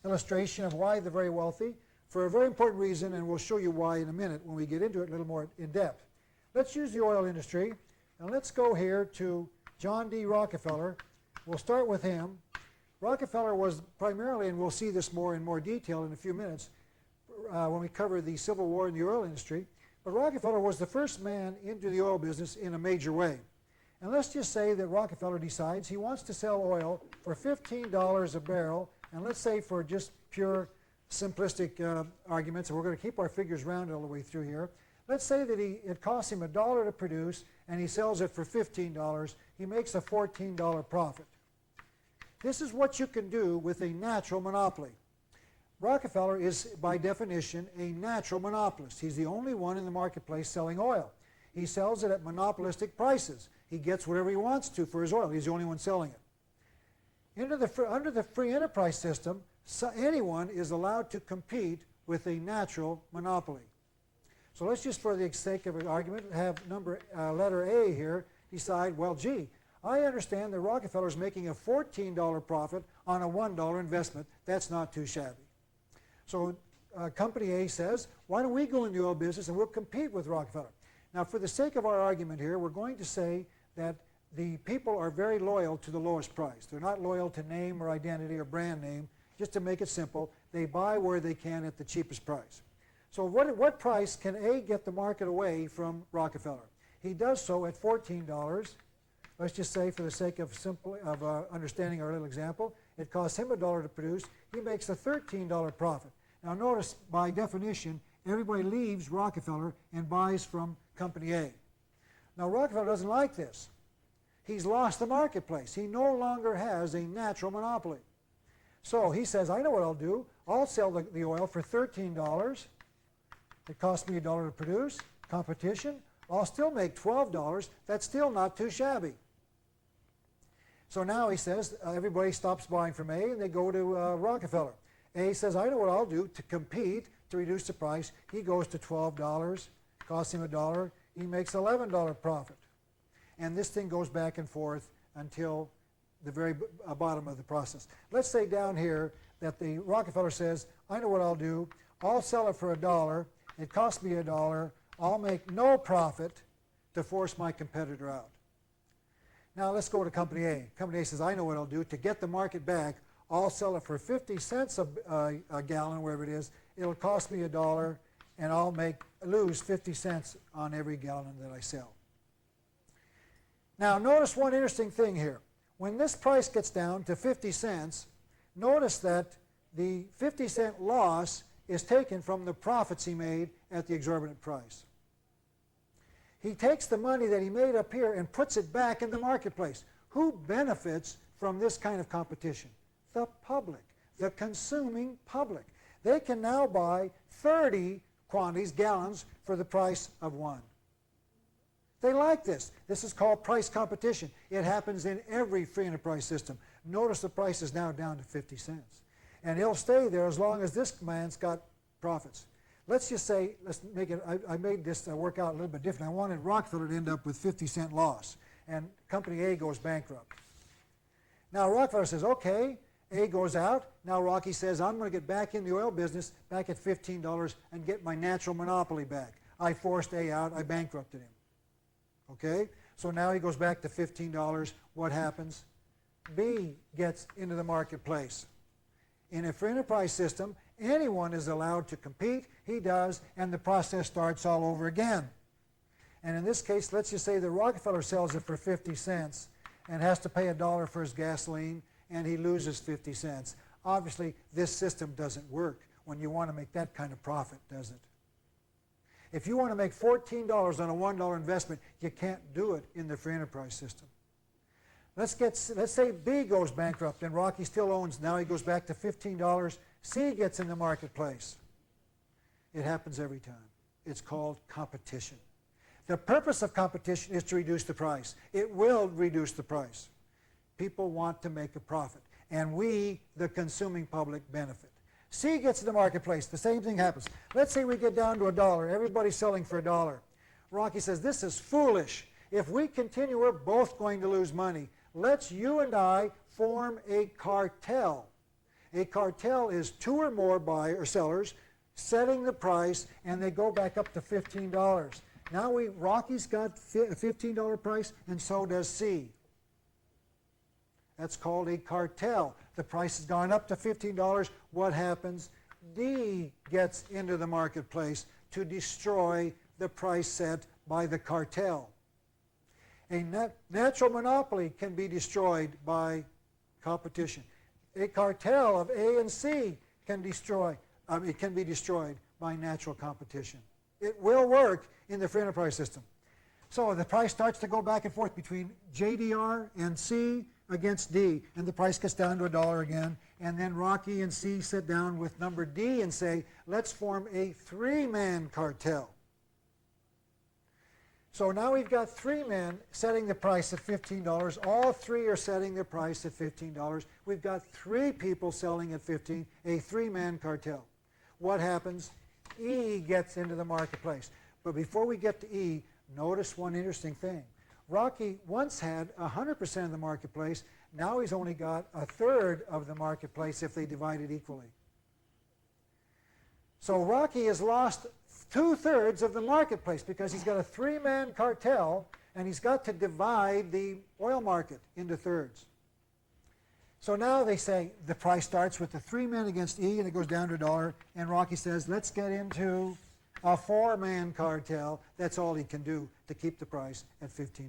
Speaker 1: illustration of why the very wealthy, for a very important reason, and we'll show you why in a minute when we get into it a little more in depth. Let's use the oil industry, and let's go here to John D. Rockefeller. We'll start with him. Rockefeller was primarily, and we'll see this more in more detail in a few minutes when we cover the Civil War in the oil industry, but Rockefeller was the first man into the oil business in a major way. And let's just say that Rockefeller decides he wants to sell oil for $15 a barrel, and let's say for just pure simplistic arguments, and we're going to keep our figures rounded all the way through here. Let's say that it costs him $1 to produce, and he sells it for $15. He makes a $14 profit. This is what you can do with a natural monopoly. Rockefeller is, by definition, a natural monopolist. He's the only one in the marketplace selling oil. He sells it at monopolistic prices. He gets whatever he wants to for his oil. He's the only one selling it. Under the free enterprise system, anyone is allowed to compete with a natural monopoly. So let's just, for the sake of an argument, have letter A here decide, well, gee, I understand that Rockefeller's making a $14 profit on a $1 investment. That's not too shabby. So Company A says, why don't we go in the oil business and we'll compete with Rockefeller. Now, for the sake of our argument here, we're going to say that the people are very loyal to the lowest price. They're not loyal to name or identity or brand name. Just to make it simple, they buy where they can at the cheapest price. So what price can A get the market away from Rockefeller? He does so at $14. Let's just say, for the sake of understanding our little example, it costs him $1 to produce. He makes a $13 profit. Now notice, by definition, everybody leaves Rockefeller and buys from Company A. Now Rockefeller doesn't like this. He's lost the marketplace. He no longer has a natural monopoly. So he says, I know what I'll do. I'll sell the oil for $13. It costs me $1 to produce. Competition. I'll still make $12. That's still not too shabby. So now he says, everybody stops buying from A and they go to Rockefeller. A says, I know what I'll do to compete, to reduce the price. He goes to $12, costs him $1. He makes $11 profit. And this thing goes back and forth until the very bottom of the process. Let's say down here that the Rockefeller says, I know what I'll do. I'll sell it for $1. It costs me $1. I'll make no profit to force my competitor out. Now let's go to Company A. Company A says, I know what I'll do. To get the market back, I'll sell it for 50 cents a gallon, wherever it is. It'll cost me $1, and I'll lose 50 cents on every gallon that I sell. Now notice one interesting thing here. When this price gets down to 50 cents, notice that the 50-cent loss is taken from the profits he made at the exorbitant price. He takes the money that he made up here and puts it back in the marketplace. Who benefits from this kind of competition? The public, the consuming public. They can now buy 30 quantities, gallons, for the price of one. They like this. This is called price competition. It happens in every free enterprise system. Notice the price is now down to 50 cents. And he'll stay there as long as this man's got profits. Let's just say, let's make it, I made this work out a little bit different. I wanted Rockefeller to end up with 50-cent loss, and Company A goes bankrupt. Now Rockefeller says, okay, A goes out. Now Rocky says, I'm going to get back in the oil business, back at $15, and get my natural monopoly back. I forced A out. I bankrupted him. Okay? So now he goes back to $15. What happens? B gets into the marketplace. In a free enterprise system, anyone is allowed to compete. He does, and the process starts all over again. And in this case, let's just say that Rockefeller sells it for 50 cents and has to pay $1 for his gasoline, and he loses 50 cents. Obviously, this system doesn't work when you want to make that kind of profit, does it? If you want to make $14 on a $1 investment, you can't do it in the free enterprise system. Let's say B goes bankrupt and Rocky still owns. Now he goes back to $15. C gets in the marketplace. It happens every time. It's called competition. The purpose of competition is to reduce the price. It will reduce the price. People want to make a profit, and we, the consuming public, benefit. C gets in the marketplace. The same thing happens. Let's say we get down to $1. Everybody's selling for $1. Rocky says, this is foolish. If we continue, we're both going to lose money. Let's you and I form a cartel. A cartel is 2 or more buyers or sellers setting the price, and they go back up to $15. Now Rocky's got a $15 price, and so does C. That's called a cartel. The price has gone up to $15. What happens? D gets into the marketplace to destroy the price set by the cartel. A natural monopoly can be destroyed by competition. A cartel of A and C can be destroyed by natural competition. It will work in the free enterprise system. So the price starts to go back and forth between JDR and C against D, and the price gets down to $1 again, and then Rocky and C sit down with number D and say, let's form a 3-man cartel. So now we've got 3 men setting the price at $15. All 3 are setting their price at $15. We've got 3 people selling at 15, a 3-man cartel. What happens? E gets into the marketplace. But before we get to E, notice one interesting thing. Rocky once had 100% of the marketplace. Now he's only got 1/3 of the marketplace if they divide it equally. So Rocky has lost 2/3 of the marketplace because he's got a 3-man cartel, and he's got to divide the oil market into thirds. So now they say the price starts with the 3 men against E, and it goes down to $1, and Rocky says, let's get into a 4-man cartel. That's all he can do to to keep the price at $15.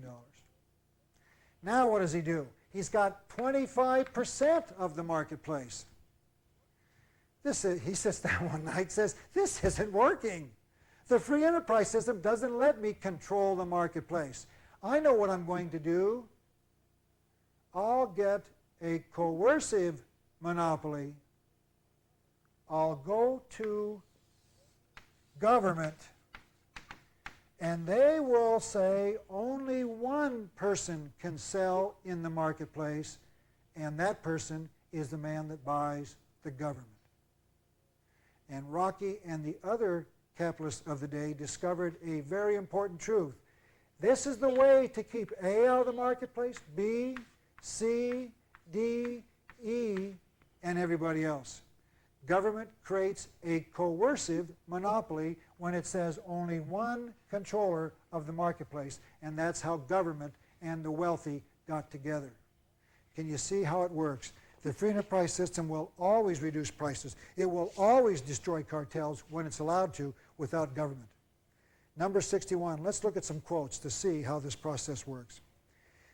Speaker 1: Now what does he do? He's got 25% of the marketplace. He sits down one night and says, this isn't working. The free enterprise system doesn't let me control the marketplace. I know what I'm going to do. I'll get a coercive monopoly. I'll go to government, and they will say only one person can sell in the marketplace, and that person is the man that buys the government. And Rocky and the other capitalists of the day discovered a very important truth. This is the way to keep A out of the marketplace, B, C, D, E, and everybody else. Government creates a coercive monopoly when it says only one controller of the marketplace, and that's how government and the wealthy got together. Can you see how it works? The free enterprise system will always reduce prices. It will always destroy cartels when it's allowed to without government. Number 61, let's look at some quotes to see how this process works.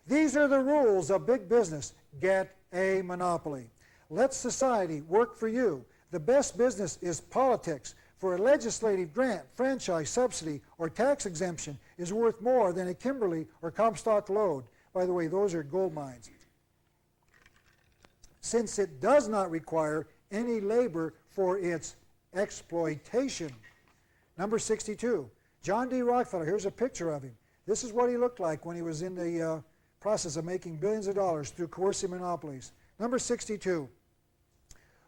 Speaker 1: These are the rules of big business. Get a monopoly. Let society work for you. The best business is politics. For a legislative grant, franchise, subsidy, or tax exemption is worth more than a Kimberley or Comstock load. By the way, those are gold mines. Since it does not require any labor for its exploitation. Number 62, John D. Rockefeller. Here's a picture of him. This is what he looked like when he was in the process of making billions of dollars through coercive monopolies. Number 62,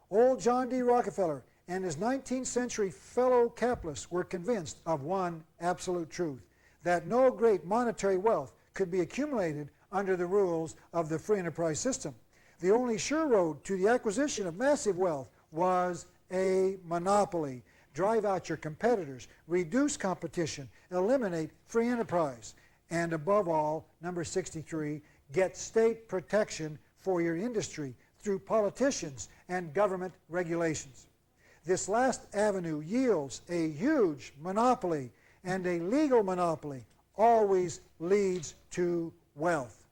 Speaker 1: old John D. Rockefeller and his 19th century fellow capitalists were convinced of one absolute truth, that no great monetary wealth could be accumulated under the rules of the free enterprise system. The only sure road to the acquisition of massive wealth was a monopoly. Drive out your competitors, reduce competition, eliminate free enterprise, and above all, number 63, get state protection for your industry through politicians and government regulations. This last avenue yields a huge monopoly, and a legal monopoly always leads to wealth.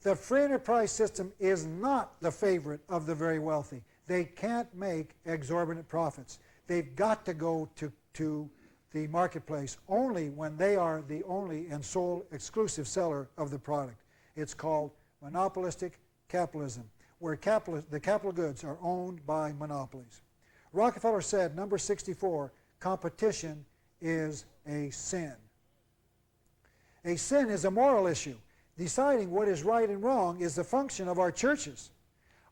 Speaker 1: The free enterprise system is not the favorite of the very wealthy. They can't make exorbitant profits. They've got to go to the marketplace only when they are the only and sole exclusive seller of the product. It's called monopolistic capitalism, where the capital goods are owned by monopolies. Rockefeller said, number 64, competition is a sin. A sin is a moral issue. Deciding what is right and wrong is the function of our churches.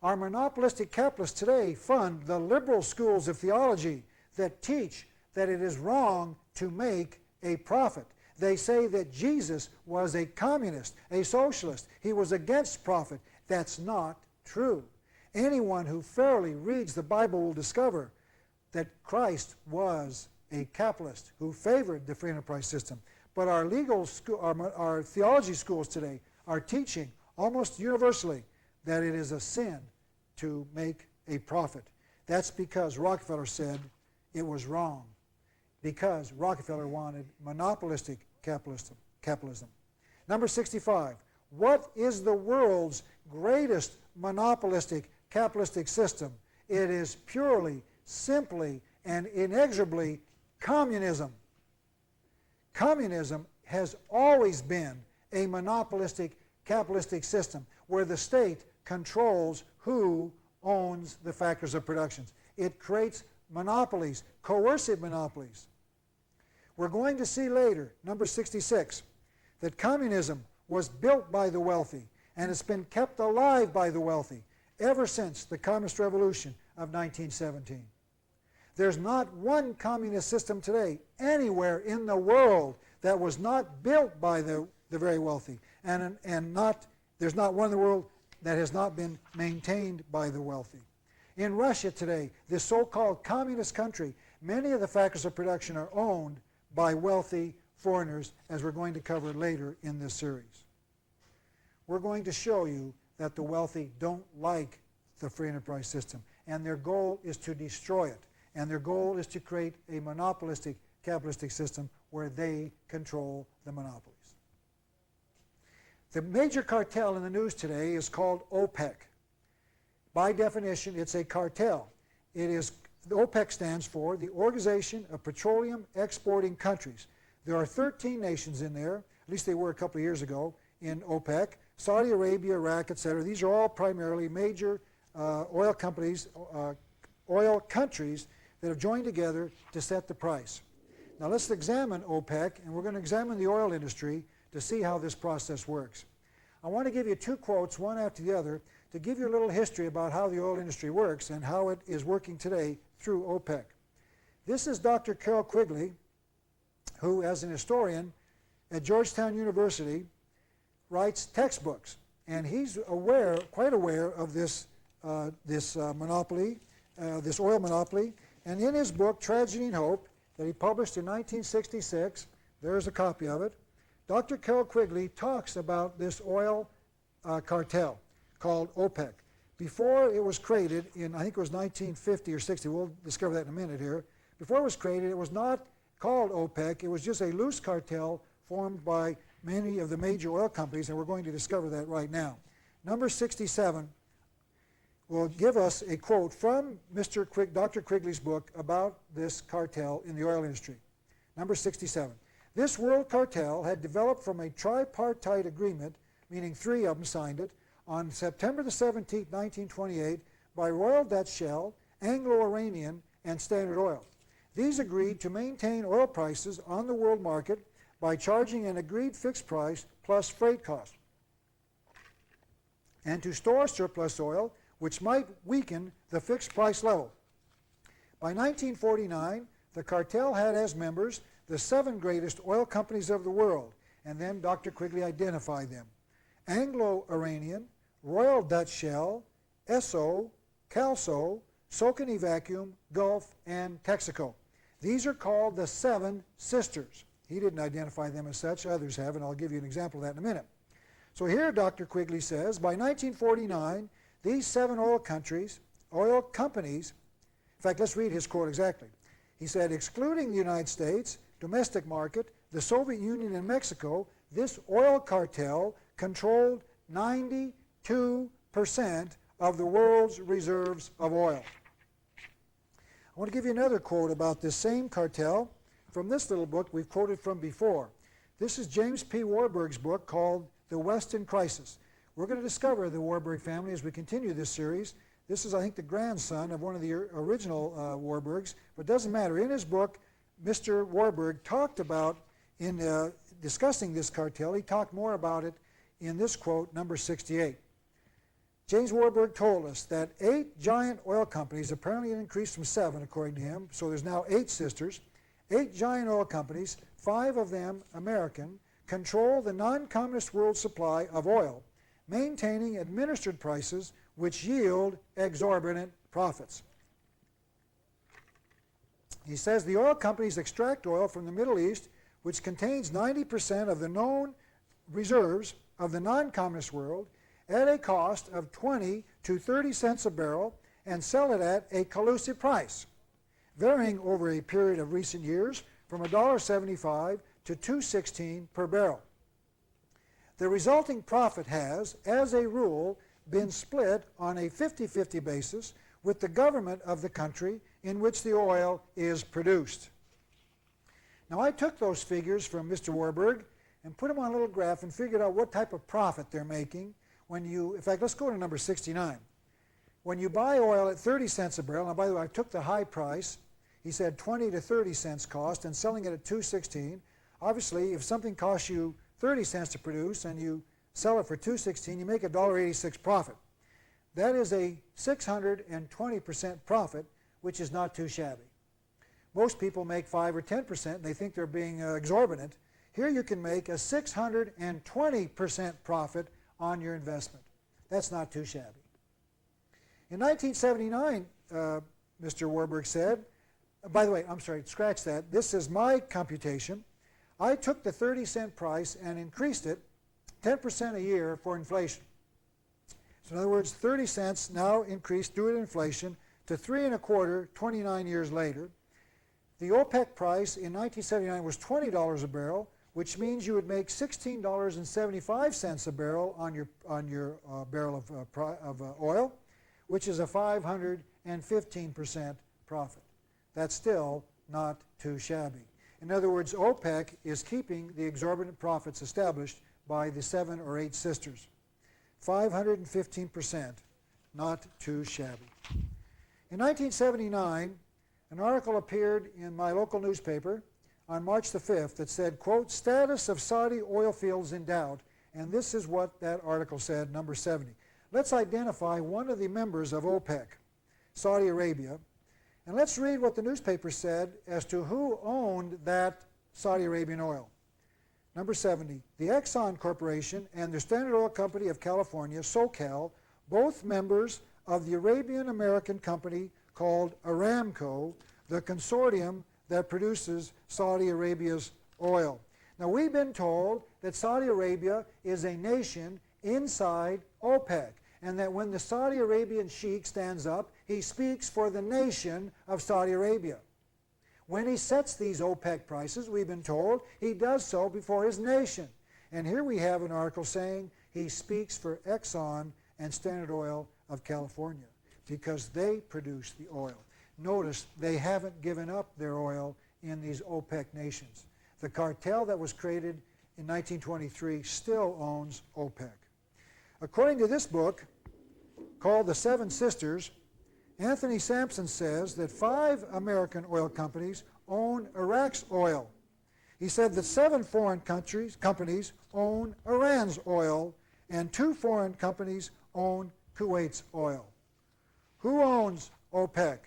Speaker 1: Our monopolistic capitalists today fund the liberal schools of theology that teach that it is wrong to make a profit. They say that Jesus was a communist, a socialist. He was against profit. That's not true. Anyone who fairly reads the Bible will discover that Christ was a capitalist who favored the free enterprise system. But our our theology schools today are teaching almost universally that it is a sin to make a profit. That's because Rockefeller said it was wrong, because Rockefeller wanted monopolistic capitalism. Number 65, what is the world's greatest monopolistic capitalistic system? It is purely, simply, and inexorably communism. Communism has always been a monopolistic capitalistic system where the state controls who owns the factors of production. It creates monopolies, coercive monopolies. We're going to see later, number 66, that communism was built by the wealthy and it's been kept alive by the wealthy ever since the Communist Revolution of 1917. There's not one communist system today anywhere in the world that was not built by the very wealthy, and there's not one in the world that has not been maintained by the wealthy. In Russia today, this so-called communist country, many of the factors of production are owned by wealthy foreigners, as we're going to cover later in this series. We're going to show you that the wealthy don't like the free enterprise system, and their goal is to destroy it, and their goal is to create a monopolistic capitalistic system where they control the monopolies. The major cartel in the news today is called OPEC. By definition, it's a cartel. The OPEC stands for the Organization of Petroleum Exporting Countries. There are 13 nations in there, at least they were a couple of years ago, in OPEC. Saudi Arabia, Iraq, etc. These are all primarily major oil companies, oil countries that have joined together to set the price. Now let's examine OPEC, and we're going to examine the oil industry to see how this process works. I want to give you two quotes, one after the other, to give you a little history about how the oil industry works and how it is working today through OPEC. This is Dr. Carroll Quigley, who, as an historian at Georgetown University, writes textbooks, and he's quite aware of this monopoly, this oil monopoly. And in his book, Tragedy and Hope, that he published in 1966, there's a copy of it, Dr. Carroll Quigley talks about this oil cartel called OPEC. Before it was created in, I think it was 1950 or 60, we'll discover that in a minute here. Before it was created, it was not called OPEC, it was just a loose cartel formed by many of the major oil companies, and we're going to discover that right now. Number 67 will give us a quote from Dr. Quigley's book about this cartel in the oil industry. Number 67. This world cartel had developed from a tripartite agreement, meaning three of them signed it, on September the 17th, 1928, by Royal Dutch Shell, Anglo-Iranian, and Standard Oil. These agreed to maintain oil prices on the world market by charging an agreed fixed price plus freight costs, and to store surplus oil, which might weaken the fixed price level. By 1949, the cartel had as members the 7 greatest oil companies of the world, and then Dr. Quigley identified them: Anglo-Iranian, Royal Dutch Shell, Esso, Calso, Socony Vacuum, Gulf, and Texaco. These are called the 7 sisters. He didn't identify them as such, others have, and I'll give you an example of that in a minute. So here Dr. Quigley says, by 1949, these 7 oil companies, in fact, let's read his quote exactly. He said, excluding the United States, domestic market, the Soviet Union, and Mexico, this oil cartel controlled 92% of the world's reserves of oil. I want to give you another quote about this same cartel from this little book we've quoted from before. This is James P. Warburg's book called The Weston Crisis. We're going to discover the Warburg family as we continue this series. This is, I think, the grandson of one of the original Warburgs, but it doesn't matter. In his book, Mr. Warburg talked about, in discussing this cartel, he talked more about it in this quote, number 68. James Warburg told us that 8 giant oil companies, apparently it increased from 7 according to him, so there's now 8 sisters, 8 giant oil companies, 5 of them American, control the non-communist world supply of oil, maintaining administered prices which yield exorbitant profits. He says the oil companies extract oil from the Middle East, which contains 90% of the known reserves of the non-communist world, at a cost of 20 to 30 cents a barrel, and sell it at a collusive price, varying over a period of recent years from $1.75 to $2.16 per barrel. The resulting profit has, as a rule, been split on a 50-50 basis with the government of the country in which the oil is produced. Now, I took those figures from Mr. Warburg and put them on a little graph and figured out what type of profit they're making when you, in fact, let's go to number 69. When you buy oil at 30 cents a barrel, now by the way, I took the high price, he said 20 to 30 cents cost, and selling it at $2.16. Obviously, if something costs you 30 cents to produce and you sell it for $2.16, you make a $1.86 profit. That is a 620% profit, which is not too shabby. Most people make 5 or 10% and they think they're being exorbitant. Here you can make a 620% profit on your investment. That's not too shabby. In 1979, Mr. Warburg said, by the way, I'm sorry, scratch that. This is my computation. I took the 30-cent price and increased it 10% a year for inflation. So in other words, 30 cents now increased due to inflation to 3.25 29 years later. The OPEC price in 1979 was $20 a barrel, which means you would make $16.75 a barrel on your barrel of oil, which is a 515% profit. That's still not too shabby. In other words, OPEC is keeping the exorbitant profits established by the 7 or 8 sisters. 515%, not too shabby. In 1979, an article appeared in my local newspaper on March the 5th that said, quote, status of Saudi oil fields in doubt, and this is what that article said, number 70. Let's identify one of the members of OPEC, Saudi Arabia, and let's read what the newspaper said as to who owned that Saudi Arabian oil. Number 70, the Exxon Corporation and the Standard Oil Company of California, SoCal, both members of the Arabian-American company called Aramco, the consortium that produces Saudi Arabia's oil. Now, we've been told that Saudi Arabia is a nation inside OPEC, and that when the Saudi Arabian sheikh stands up, he speaks for the nation of Saudi Arabia. When he sets these OPEC prices, we've been told, he does so before his nation. And here we have an article saying he speaks for Exxon and Standard Oil of California because they produce the oil. Notice they haven't given up their oil in these OPEC nations. The cartel that was created in 1923 still owns OPEC. According to this book, called The Seven Sisters, Anthony Sampson says that 5 American oil companies own Iraq's oil. He said that 7 foreign companies own Iran's oil, and 2 foreign companies own Kuwait's oil. Who owns OPEC?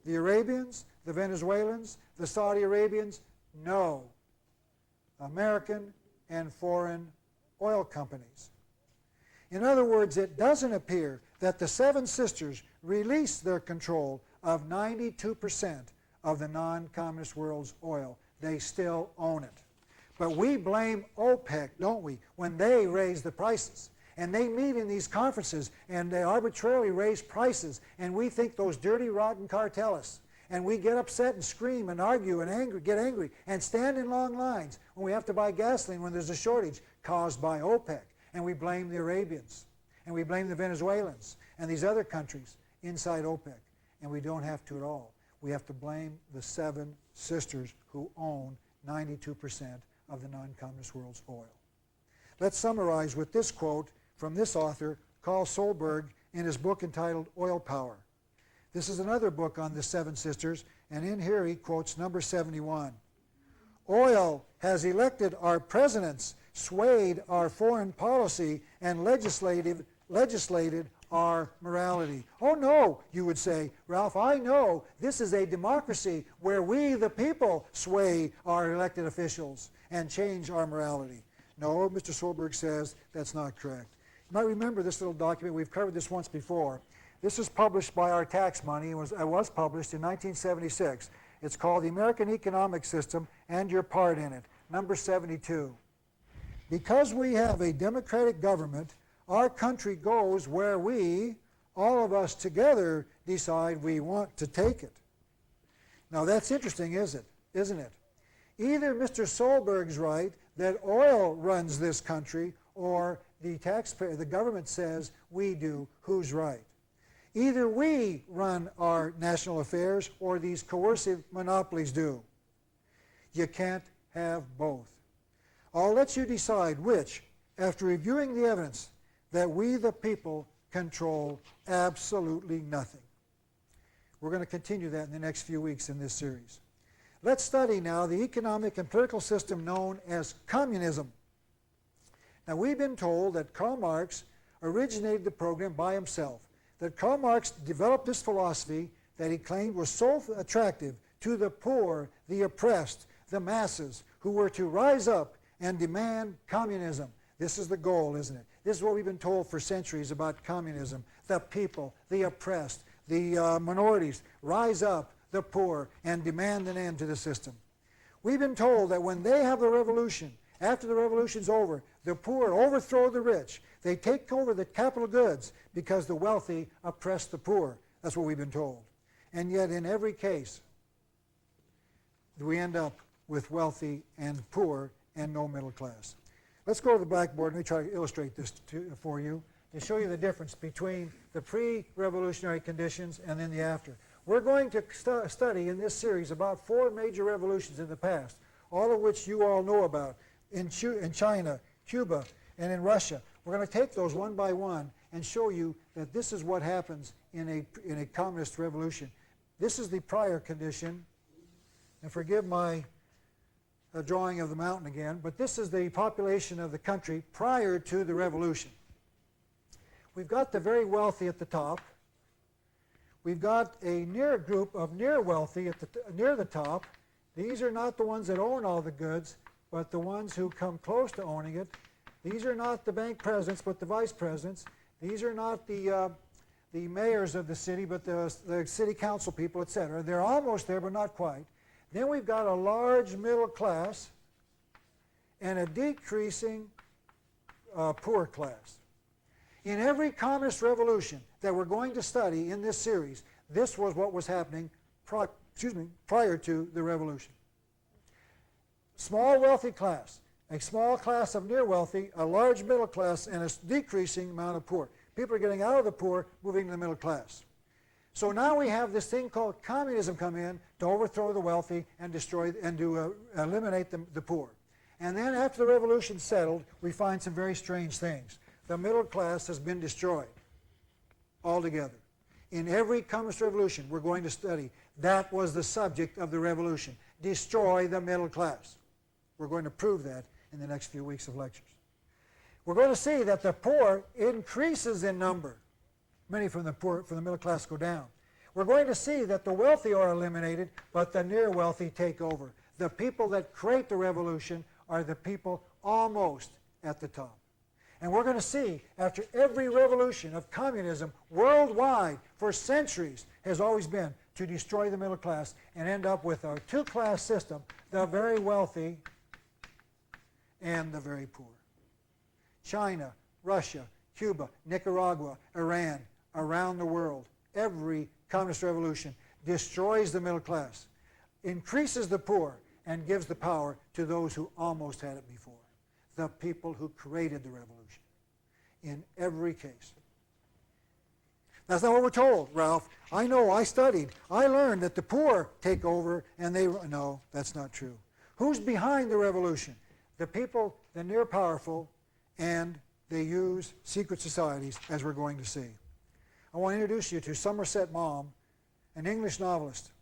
Speaker 1: The Arabians, the Venezuelans, the Saudi Arabians? No. American and foreign oil companies. In other words, it doesn't appear that the Seven Sisters released their control of 92% of the non-communist world's oil. They still own it. But we blame OPEC, don't we, when they raise the prices. And they meet in these conferences and they arbitrarily raise prices, and we think those dirty, rotten cartelists. And we get upset and scream and argue and get angry and stand in long lines when we have to buy gasoline when there's a shortage caused by OPEC. And we blame the Arabians, and we blame the Venezuelans and these other countries inside OPEC. And we don't have to at all. We have to blame the Seven Sisters who own 92% of the non-communist world's oil. Let's summarize with this quote from this author, Carl Solberg, in his book entitled Oil Power. This is another book on the Seven Sisters, and in here he quotes number 71. Oil has elected our presidents, swayed our foreign policy, and legislated our morality. Oh no, you would say, Ralph, I know this is a democracy where we, the people, sway our elected officials and change our morality. No, Mr. Solberg says that's not correct. You might remember this little document. We've covered this once before. This was published by our tax money. It was published in 1976. It's called The American Economic System and Your Part in It, number 72. Because we have a democratic government, our country goes where we, all of us together, decide we want to take it. Now that's interesting, isn't it? Either Mr. Solberg's right that oil runs this country, or the taxpayer, the government says we do. Who's right? Either we run our national affairs or these coercive monopolies do. You can't have both. I'll let you decide which, after reviewing the evidence, that we the people control absolutely nothing. We're going to continue that in the next few weeks in this series. Let's study now the economic and political system known as communism. Now, we've been told that Karl Marx originated the program by himself, that Karl Marx developed this philosophy that he claimed was so attractive to the poor, the oppressed, the masses, who were to rise up and demand communism. This is the goal, isn't it? This is what we've been told for centuries about communism. The people, the oppressed, the minorities, rise up, the poor, and demand an end to the system. We've been told that when they have the revolution, after the revolution's over, the poor overthrow the rich. They take over the capital goods because the wealthy oppress the poor. That's what we've been told. And yet in every case, we end up with wealthy and poor and no middle class. Let's go to the blackboard. Let me try to illustrate this for you to show you the difference between the pre-revolutionary conditions and then the after. We're going to study in this series about 4 major revolutions in the past, all of which you all know about, in China, Cuba, and in Russia. We're going to take those one by one and show you that this is what happens in a communist revolution. This is the prior condition, and forgive my drawing of the mountain again, but this is the population of the country prior to the revolution. We've got the very wealthy at the top. We've got a near group of near wealthy at near the top. These are not the ones that own all the goods, but the ones who come close to owning it. These are not the bank presidents, but the vice presidents. These are not the mayors of the city, but the city council people, etc. They're almost there, but not quite. Then we've got a large middle class and a decreasing poor class. In every communist revolution that we're going to study in this series, this was what was happening prior to the revolution. Small wealthy class, a small class of near wealthy, a large middle class, and a decreasing amount of poor. People are getting out of the poor, moving to the middle class. So now we have this thing called communism come in to overthrow the wealthy and destroy and to eliminate the poor. And then after the revolution settled, we find some very strange things. The middle class has been destroyed altogether. In every communist revolution we're going to study, that was the subject of the revolution. Destroy the middle class. We're going to prove that in the next few weeks of lectures. We're going to see that the poor increases in number. Many from the middle class go down. We're going to see that the wealthy are eliminated, but the near wealthy take over. The people that create the revolution are the people almost at the top. And we're going to see, after every revolution of communism worldwide for centuries has always been to destroy the middle class and end up with a two-class system, the very wealthy and the very poor. China, Russia, Cuba, Nicaragua, Iran, around the world, every communist revolution destroys the middle class, increases the poor, and gives the power to those who almost had it before, the people who created the revolution. In every case. That's not what we're told, Ralph. I know, I studied. I learned that the poor take over and they... No, that's not true. Who's behind the revolution? The people, the near powerful, and they use secret societies, as we're going to see. I want to introduce you to Somerset Maugham, an English novelist.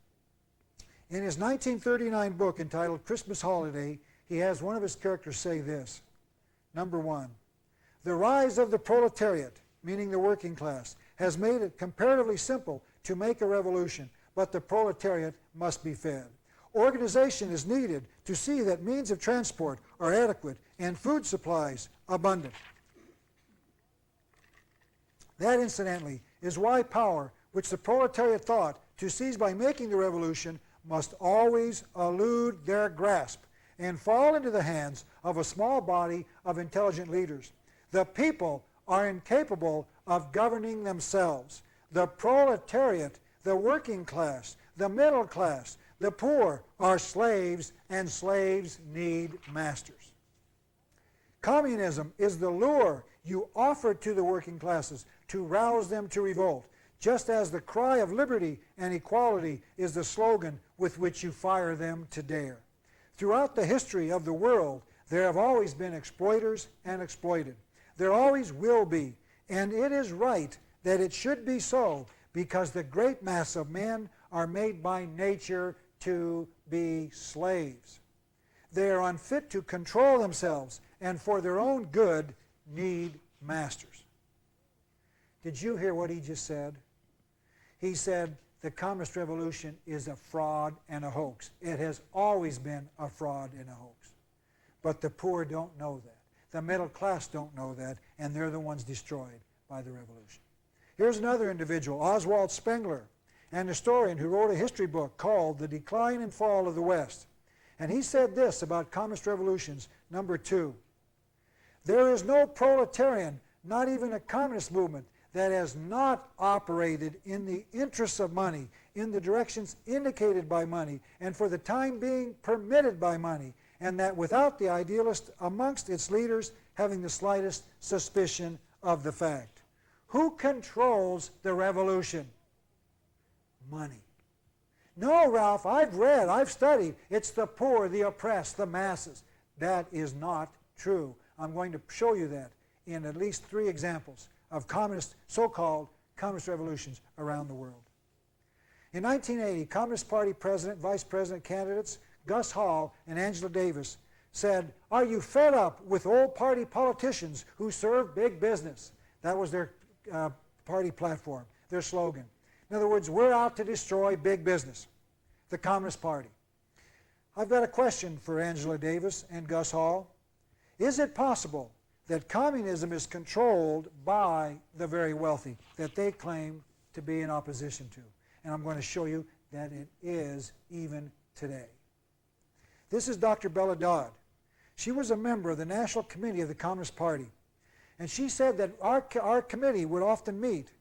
Speaker 1: In his 1939 book entitled Christmas Holiday, he has one of his characters say this. Number 1, the rise of the proletariat, meaning the working class, has made it comparatively simple to make a revolution, but the proletariat must be fed. Organization is needed to see that means of transport are adequate and food supplies abundant. That, incidentally, is why power, which the proletariat thought to seize by making the revolution, must always elude their grasp and fall into the hands of a small body of intelligent leaders. The people are incapable of governing themselves. The proletariat, the working class, the middle class, the poor are slaves, and slaves need masters. Communism is the lure you offer to the working classes to rouse them to revolt, just as the cry of liberty and equality is the slogan with which you fire them to dare. Throughout the history of the world, there have always been exploiters and exploited. There always will be, and it is right that it should be so, because the great mass of men are made by nature to be slaves. They are unfit to control themselves, and for their own good need masters. Did you hear what he just said? He said the communist revolution is a fraud and a hoax. It has always been a fraud and a hoax. But the poor don't know that. The middle class don't know that, and they're the ones destroyed by the revolution. Here's another individual, Oswald Spengler, an historian who wrote a history book called The Decline and Fall of the West. And he said this about communist revolutions, number 2. There is no proletarian, not even a communist movement, that has not operated in the interests of money, in the directions indicated by money, and for the time being permitted by money, and that without the idealist amongst its leaders having the slightest suspicion of the fact. Who controls the revolution? Money. No, Ralph, I've read, I've studied. It's the poor, the oppressed, the masses. That is not true. I'm going to show you that in at least 3 examples of communist, so-called communist revolutions around the world. In 1980, Communist Party President, Vice President candidates Gus Hall and Angela Davis said, "Are you fed up with old party politicians who serve big business?" That was their party platform, their slogan. In other words, we're out to destroy big business, the Communist Party. I've got a question for Angela Davis and Gus Hall. Is it possible that communism is controlled by the very wealthy that they claim to be in opposition to? And I'm going to show you that it is even today. This is Dr. Bella Dodd. She was a member of the National Committee of the Communist Party. And she said that our committee would often meet,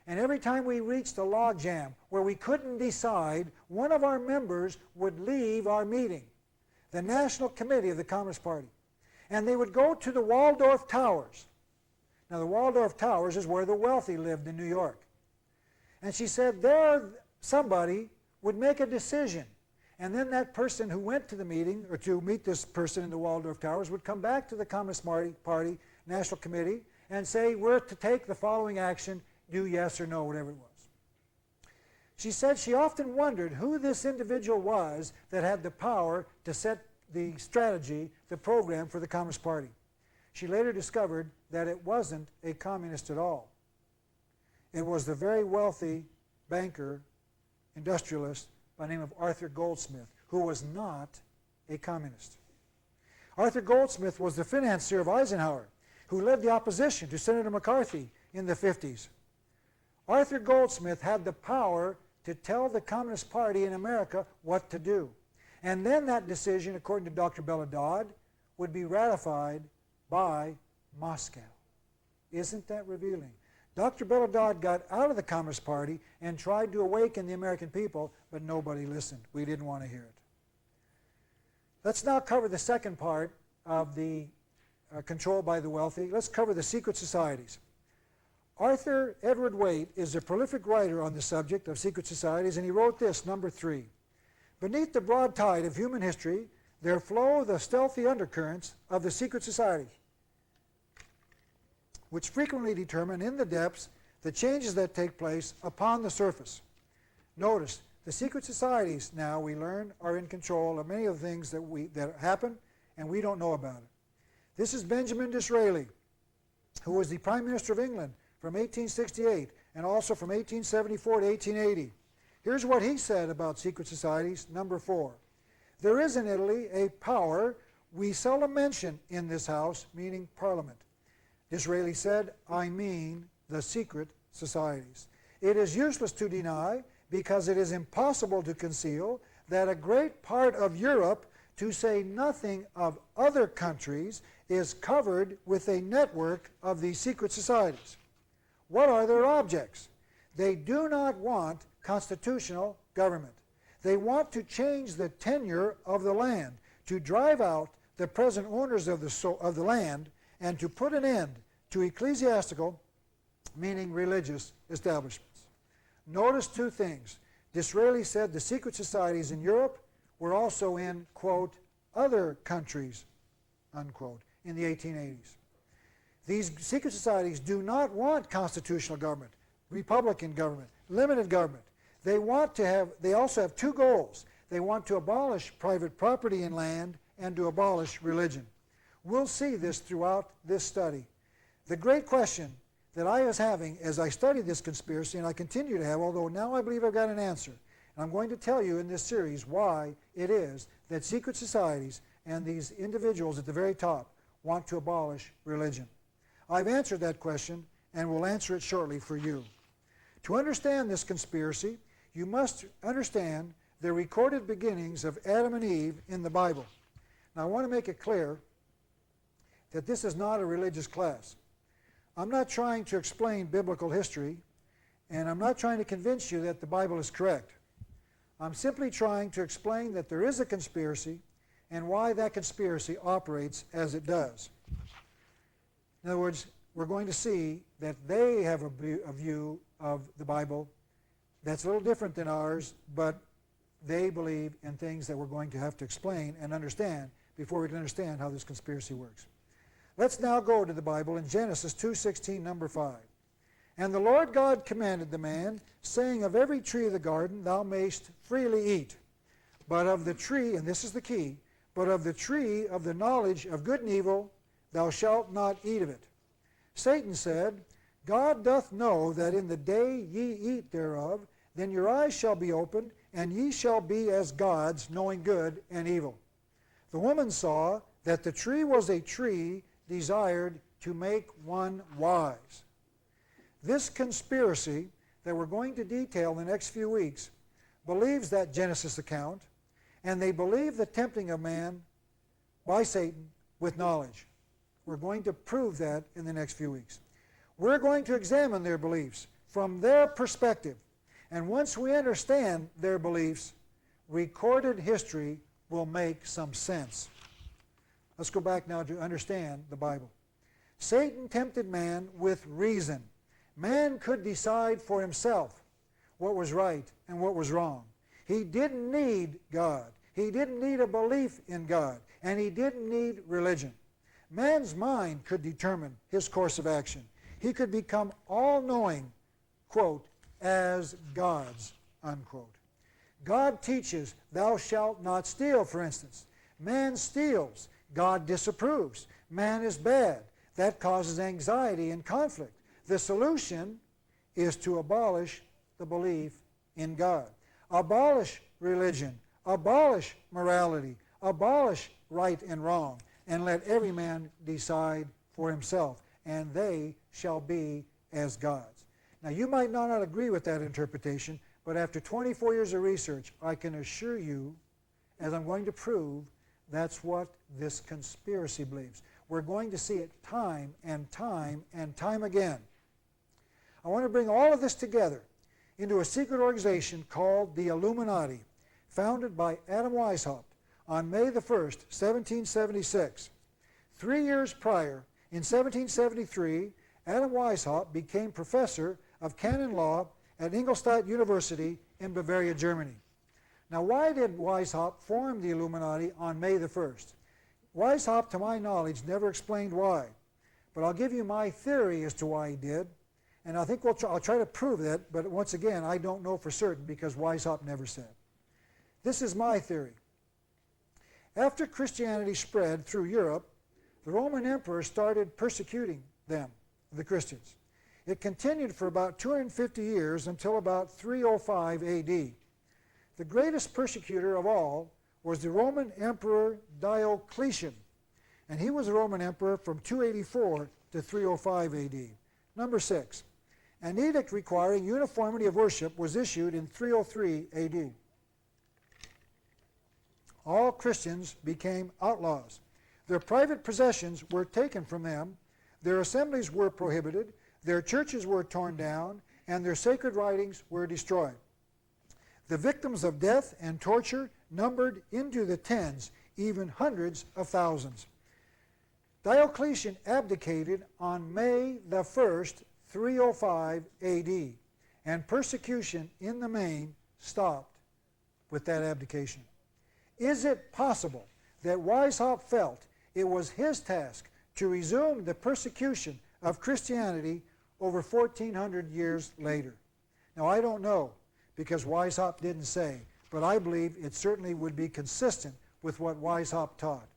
Speaker 1: and every time we reached a logjam where we couldn't decide, one of our members would leave our meeting, the National Committee of the Communist Party, and they would go to the Waldorf Towers. Now, the Waldorf Towers is where the wealthy lived in New York. And she said there somebody would make a decision, and then that person who went to the meeting, or to meet this person in the Waldorf Towers, would come back to the Communist Party National Committee and say, we're to take the following action, do yes or no, whatever it was. She said she often wondered who this individual was that had the power to set the strategy, the program for the Communist Party. She later discovered that it wasn't a communist at all. It was the very wealthy banker, industrialist by the name of Arthur Goldsmith, who was not a communist. Arthur Goldsmith was the financier of Eisenhower, who led the opposition to Senator McCarthy in the 50s. Arthur Goldsmith had the power to tell the Communist Party in America what to do. And then that decision, according to Dr. Bella Dodd, would be ratified by Moscow. Isn't that revealing? Dr. Bella Dodd got out of the Communist Party and tried to awaken the American people, but nobody listened. We didn't want to hear it. Let's now cover the second part of the control by the wealthy. Let's cover the secret societies. Arthur Edward Waite is a prolific writer on the subject of secret societies, and he wrote this, number 3. Beneath the broad tide of human history, there flow the stealthy undercurrents of the secret society, which frequently determine in the depths the changes that take place upon the surface. Notice, the secret societies now, we learn, are in control of many of the things that happen, and we don't know about it. This is Benjamin Disraeli, who was the Prime Minister of England from 1868 and also from 1874 to 1880. Here's what he said about secret societies, number 4. There is in Italy a power we seldom mention in this house, meaning Parliament. Disraeli said, I mean the secret societies. It is useless to deny, because it is impossible to conceal, that a great part of Europe, to say nothing of other countries, is covered with a network of these secret societies. What are their objects? They do not want constitutional government. They want to change the tenure of the land, to drive out the present owners of the land, and to put an end to ecclesiastical, meaning religious, establishments. Notice 2 things. Disraeli said the secret societies in Europe were also in, quote, other countries, unquote, in the 1880s. These secret societies do not want constitutional government, republican government, limited government. They also have 2 goals. They want to abolish private property in land and to abolish religion. We'll see this throughout this study. The great question that I was having as I studied this conspiracy, and I continue to have, although now I believe I've got an answer, and I'm going to tell you in this series why it is that secret societies and these individuals at the very top want to abolish religion. I've answered that question and will answer it shortly for you. To understand this conspiracy, you must understand the recorded beginnings of Adam and Eve in the Bible. Now, I want to make it clear that this is not a religious class. I'm not trying to explain biblical history, and I'm not trying to convince you that the Bible is correct. I'm simply trying to explain that there is a conspiracy and why that conspiracy operates as it does. In other words, we're going to see that they have a view of the Bible that's a little different than ours, but they believe in things that we're going to have to explain and understand before we can understand how this conspiracy works. Let's now go to the Bible in Genesis 2:16, number 5. And the Lord God commanded the man, saying, of every tree of the garden thou mayst freely eat, but of the tree, and this is the key, but of the tree of the knowledge of good and evil thou shalt not eat of it. Satan said, God doth know that in the day ye eat thereof, then your eyes shall be opened, and ye shall be as gods, knowing good and evil. The woman saw that the tree was a tree desired to make one wise. This conspiracy that we're going to detail in the next few weeks believes that Genesis account, and they believe the tempting of man by Satan with knowledge. We're going to prove that in the next few weeks. We're going to examine their beliefs from their perspective. And once we understand their beliefs, recorded history will make some sense. Let's go back now to understand the Bible. Satan tempted man with reason. Man could decide for himself what was right and what was wrong. He didn't need God. He didn't need a belief in God. And he didn't need religion. Man's mind could determine his course of action. He could become all-knowing, quote, as gods, unquote. God teaches, thou shalt not steal, for instance. Man steals. God disapproves. Man is bad. That causes anxiety and conflict. The solution is to abolish the belief in God. Abolish religion. Abolish morality. Abolish right and wrong. And let every man decide for himself. And they shall be as gods. Now, you might not agree with that interpretation, but after 24 years of research, I can assure you, as I'm going to prove, that's what this conspiracy believes. We're going to see it time and time and time again. I want to bring all of this together into a secret organization called the Illuminati, founded by Adam Weishaupt on May the 1st, 1776. 3 years prior, in 1773, Adam Weishaupt became professor of canon law at Ingolstadt University in Bavaria, Germany. Now, why did Weishaupt form the Illuminati on May the 1st? Weishaupt, to my knowledge, never explained why. But I'll give you my theory as to why he did. And I think I'll try to prove that, but once again, I don't know for certain because Weishaupt never said. This is my theory. After Christianity spread through Europe, the Roman emperor started persecuting them, the Christians. It continued for about 250 years until about 305 AD. The greatest persecutor of all was the Roman Emperor Diocletian, and he was a Roman emperor from 284 to 305 AD. Number 6, an edict requiring uniformity of worship was issued in 303 AD. All Christians became outlaws. Their private possessions were taken from them, their assemblies were prohibited, their churches were torn down, and their sacred writings were destroyed. The victims of death and torture numbered into the tens, even hundreds of thousands. Diocletian abdicated on May the 1st, 305 AD, and persecution in the main stopped with that abdication. Is it possible that Weishaupt felt it was his task to resume the persecution of Christianity over 1,400 years later? Now, I don't know, because Weishaupt didn't say, but I believe it certainly would be consistent with what Weishaupt taught.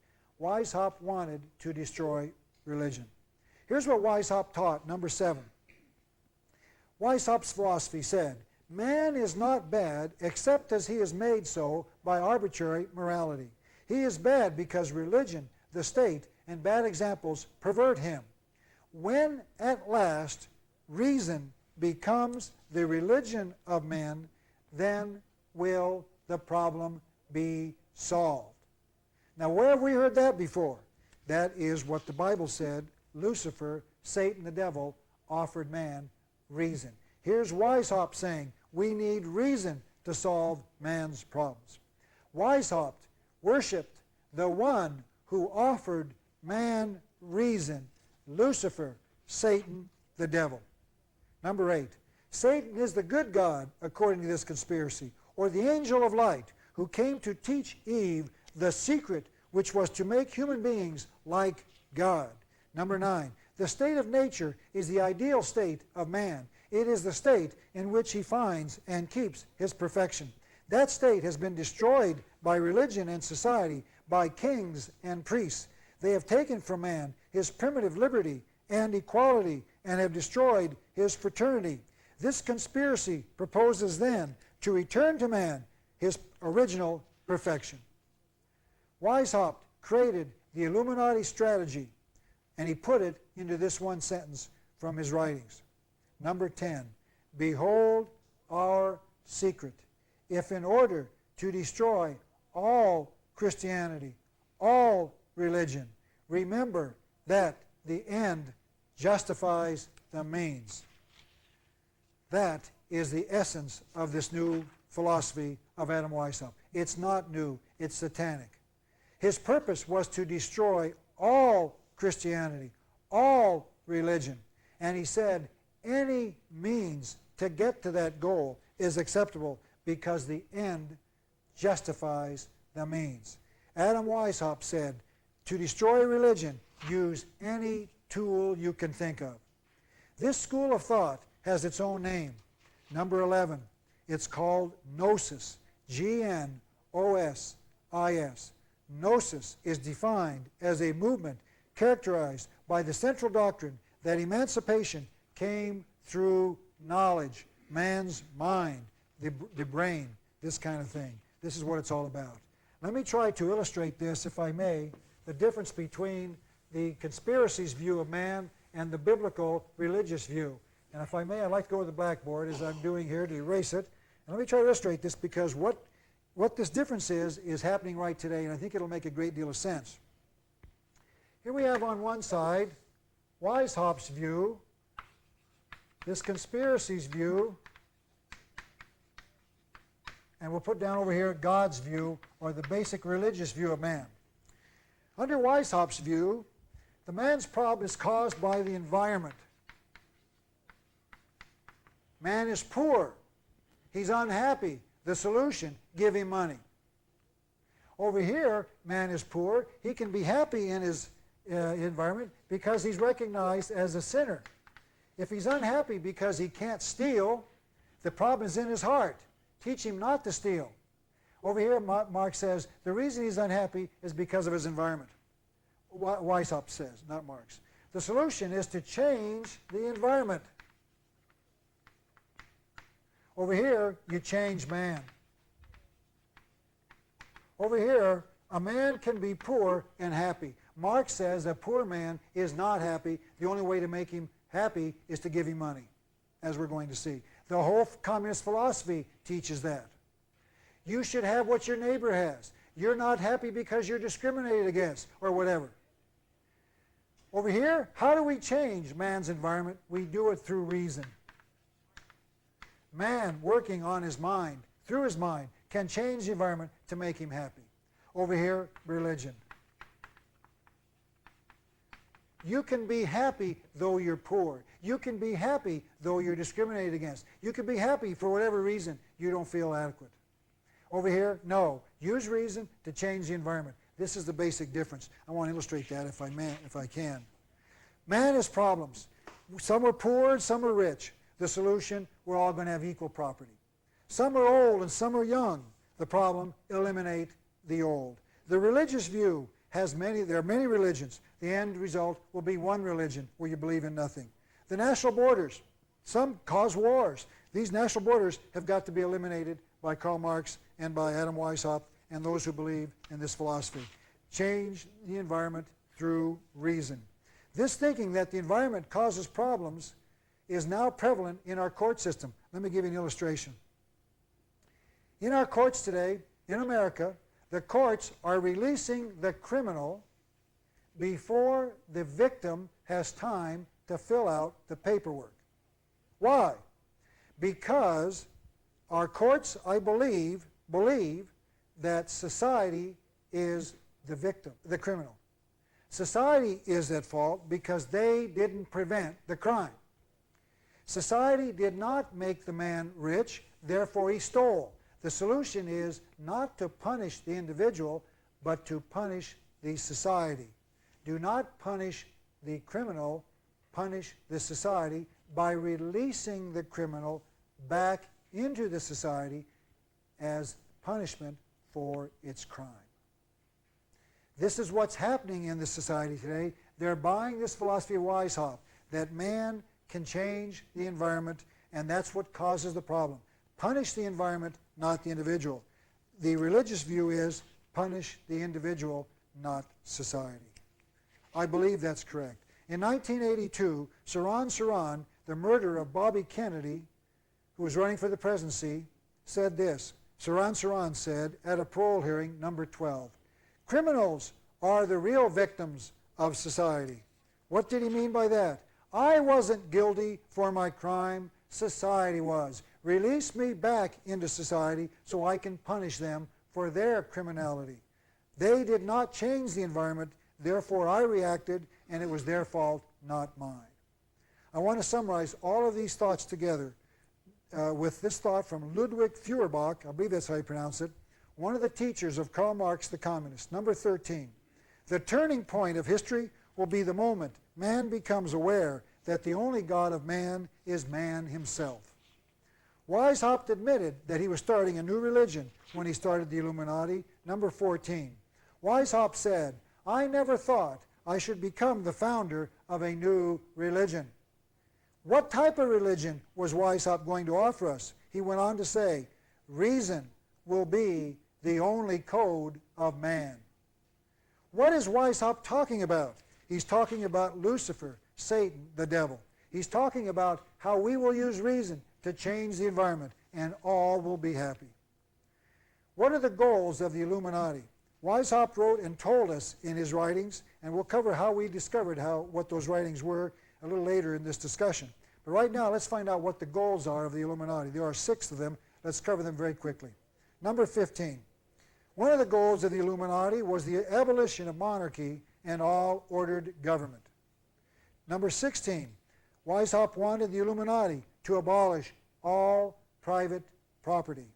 Speaker 1: Weishaupt wanted to destroy religion. Here's what Weishaupt taught, number 7. Weishaupt's philosophy said, man is not bad except as he is made so by arbitrary morality. He is bad because religion, the state, and bad examples pervert him. When at last reason becomes the religion of men, then will the problem be solved. Now, where have we heard that before? That is what the Bible said Lucifer Satan, the devil, offered man reason. Here's Weishaupt saying, we need reason to solve man's problems. Weishaupt worshipped the one who offered man reason, Lucifer, Satan, the devil. Number 8, Satan is the good God, according to this conspiracy, or the angel of light, who came to teach Eve the secret which was to make human beings like God. Number 9, the state of nature is the ideal state of man. It is the state in which he finds and keeps his perfection. That state has been destroyed by religion and society, by kings and priests. They have taken from man his primitive liberty and equality and have destroyed his fraternity. This conspiracy proposes then to return to man his original perfection. Weishaupt created the Illuminati strategy, and he put it into this one sentence from his writings. Number 10, behold our secret. If in order to destroy all Christianity, all religion, remember that the end justifies the means. That is the essence of this new philosophy of Adam Weishaupt. It's not new, it's satanic. His purpose was to destroy all Christianity, all religion. And he said any means to get to that goal is acceptable because the end justifies the means. Adam Weishaupt said, to destroy religion, use any tool you can think of. This school of thought has its own name. Number 11, it's called Gnosis, G-N-O-S-I-S. Gnosis is defined as a movement characterized by the central doctrine that emancipation came through knowledge, man's mind, the brain, this kind of thing. This is what it's all about. Let me try to illustrate this, if I may, the difference between the conspiracy's view of man and the biblical religious view. And if I may, I'd like to go to the blackboard, as I'm doing here, to erase it. And let me try to illustrate this, because what this difference is happening right today, and I think it'll make a great deal of sense. Here we have on one side Weishaupt's view, this conspiracy's view, and we'll put down over here God's view, or the basic religious view of man. Under Weishaupt's view, the man's problem is caused by the environment. Man is poor. He's unhappy. The solution, give him money. Over here, man is poor. He can be happy in his environment because he's recognized as a sinner. If he's unhappy because he can't steal, the problem is in his heart. Teach him not to steal. Over here, Marx says, the reason he's unhappy is because of his environment. Weishaupt says, not Marx. The solution is to change the environment. Over here, you change man. Over here, a man can be poor and happy. Marx says a poor man is not happy. The only way to make him happy is to give him money, as we're going to see. The whole communist philosophy teaches that. You should have what your neighbor has. You're not happy because you're discriminated against, or whatever. Over here, how do we change man's environment? We do it through reason. Man working on his mind, through his mind, can change the environment to make him happy. Over here, religion. You can be happy though you're poor. You can be happy though you're discriminated against. You can be happy for whatever reason you don't feel adequate. Over here, no. Use reason to change the environment. This is the basic difference. I want to illustrate that if I can. Man has problems. Some are poor and some are rich. The solution, we're all going to have equal property. Some are old and some are young. The problem, eliminate the old. The religious view has there are many religions. The end result will be one religion where you believe in nothing. The national borders, some cause wars. These national borders have got to be eliminated by Karl Marx and by Adam Weishaupt and those who believe in this philosophy. Change the environment through reason. This thinking that the environment causes problems is now prevalent in our court system. Let me give you an illustration. In our courts today, in America, the courts are releasing the criminal before the victim has time to fill out the paperwork. Why? Because our courts, I believe that society is the victim, the criminal. Society is at fault because they didn't prevent the crime. Society did not make the man rich, therefore he stole. The solution is not to punish the individual, but to punish the society. Do not punish the criminal, punish the society by releasing the criminal back into the society as punishment for its crime. This is what's happening in the society today. They're buying this philosophy of Weishaupt, that man can change the environment, and that's what causes the problem. Punish the environment, not the individual. The religious view is punish the individual, not society. I believe that's correct. In 1982, Saran, the murderer of Bobby Kennedy, who was running for the presidency, said this. Saran said at a parole hearing, number 12, "Criminals are the real victims of society." What did he mean by that? I wasn't guilty for my crime, society was. Release me back into society so I can punish them for their criminality. They did not change the environment, therefore I reacted, and it was their fault, not mine. I want to summarize all of these thoughts together with this thought from Ludwig Feuerbach, I believe that's how you pronounce it, one of the teachers of Karl Marx, the communist. Number 13, the turning point of history will be the moment man becomes aware that the only God of man is man himself. Weishaupt admitted that he was starting a new religion when he started the Illuminati. Number 14, Weishaupt said, "I never thought I should become the founder of a new religion." What type of religion was Weishaupt going to offer us? He went on to say, "Reason will be the only code of man." What is Weishaupt talking about? He's talking about Lucifer, Satan, the devil. He's talking about how we will use reason to change the environment, and all will be happy. What are the goals of the Illuminati? Weishaupt wrote and told us in his writings, and we'll cover how we discovered what those writings were a little later in this discussion. But right now, let's find out what the goals are of the Illuminati. There are 6 of them. Let's cover them very quickly. Number 15. One of the goals of the Illuminati was the abolition of monarchy and all ordered government. Number 16. Weishaupt wanted the Illuminati to abolish all private property.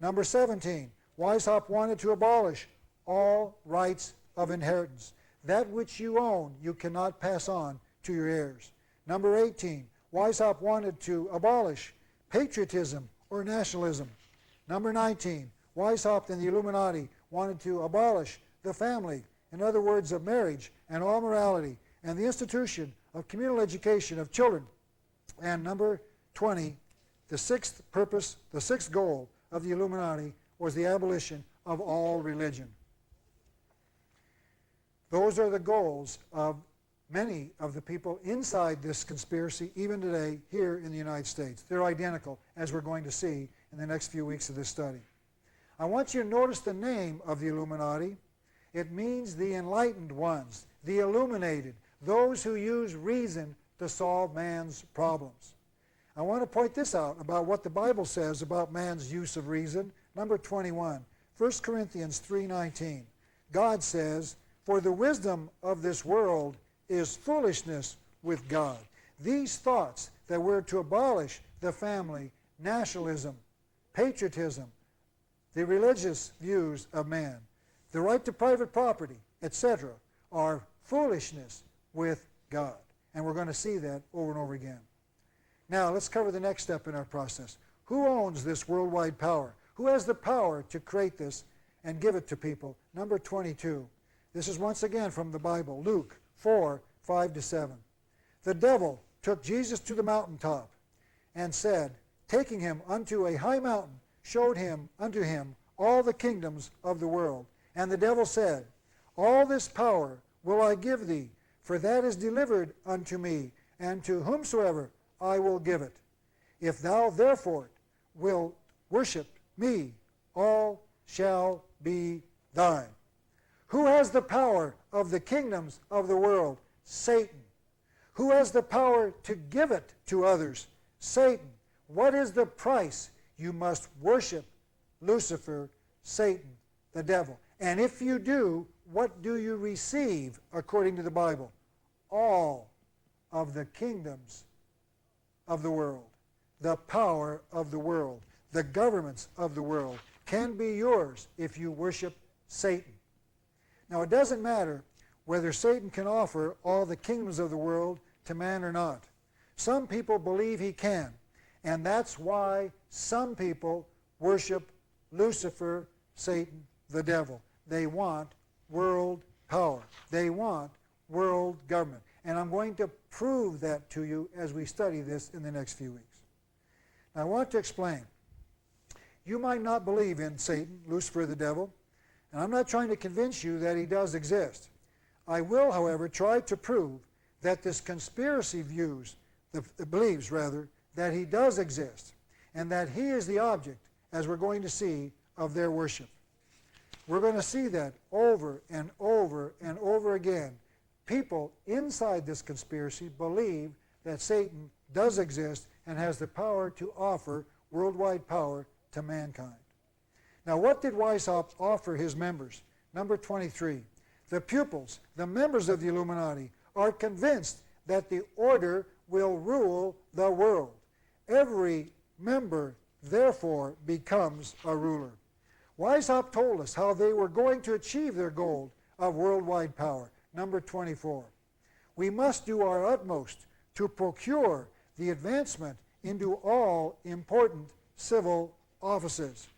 Speaker 1: Number 17. Weishaupt wanted to abolish all rights of inheritance. That which you own, you cannot pass on to your heirs. Number 18, Weishaupt wanted to abolish patriotism or nationalism. Number 19, Weishaupt and the Illuminati wanted to abolish the family, in other words, of marriage and all morality, and the institution of communal education of children. And number 20, the 6th purpose, the 6th goal of the Illuminati was the abolition of all religion. Those are the goals of many of the people inside this conspiracy, even today, here in the United States. They're identical, as we're going to see in the next few weeks of this study. I want you to notice the name of the Illuminati. It means the enlightened ones, the illuminated, those who use reason to solve man's problems. I want to point this out about what the Bible says about man's use of reason. Number 21, 1 Corinthians 3:19. God says, "For the wisdom of this world is foolishness with God." These thoughts that we're to abolish the family, nationalism, patriotism, the religious views of man, the right to private property, etc., are foolishness with God. And we're going to see that over and over again. Now, let's cover the next step in our process. Who owns this worldwide power? Who has the power to create this and give it to people? Number 22. This is once again from the Bible, Luke 4:5-7. The devil took Jesus to the mountaintop and said, taking him unto a high mountain, showed him unto him all the kingdoms of the world. And the devil said, All this power will I give thee, for that is delivered unto me, and to whomsoever I will give it. If thou therefore wilt worship me, all shall be thine. Who has the power of the kingdoms of the world? Satan. Who has the power to give it to others? Satan. What is the price? You must worship Lucifer, Satan, the devil. And if you do, what do you receive according to the Bible? All of the kingdoms of the world, the power of the world, the governments of the world can be yours if you worship Satan. Now, it doesn't matter whether Satan can offer all the kingdoms of the world to man or not. Some people believe he can, and that's why some people worship Lucifer, Satan, the devil. They want world power. They want world government. And I'm going to prove that to you as we study this in the next few weeks. Now, I want to explain. You might not believe in Satan, Lucifer, the devil, and I'm not trying to convince you that he does exist. I will, however, try to prove that this conspiracy believes that he does exist, and that he is the object, as we're going to see, of their worship. We're going to see that over and over and over again. People inside this conspiracy believe that Satan does exist and has the power to offer worldwide power to mankind. Now, what did Weishaupt offer his members? Number 23. The pupils, the members of the Illuminati, are convinced that the order will rule the world. Every member, therefore, becomes a ruler. Weishaupt told us how they were going to achieve their goal of worldwide power. Number 24. We must do our utmost to procure the advancement into all important civil offices.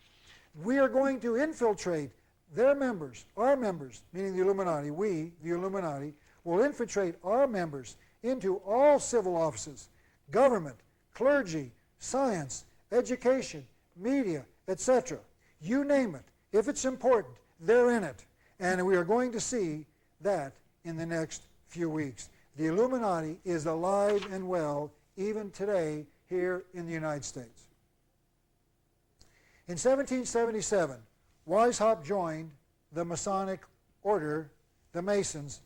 Speaker 1: We are going to infiltrate their members, our members, meaning the Illuminati, we, the Illuminati, will infiltrate our members into all civil offices, government, clergy, science, education, media, etc. You name it. If it's important, they're in it. And we are going to see that in the next few weeks. The Illuminati is alive and well even today here in the United States. In 1777, Weishaupt joined the Masonic order, the Masons,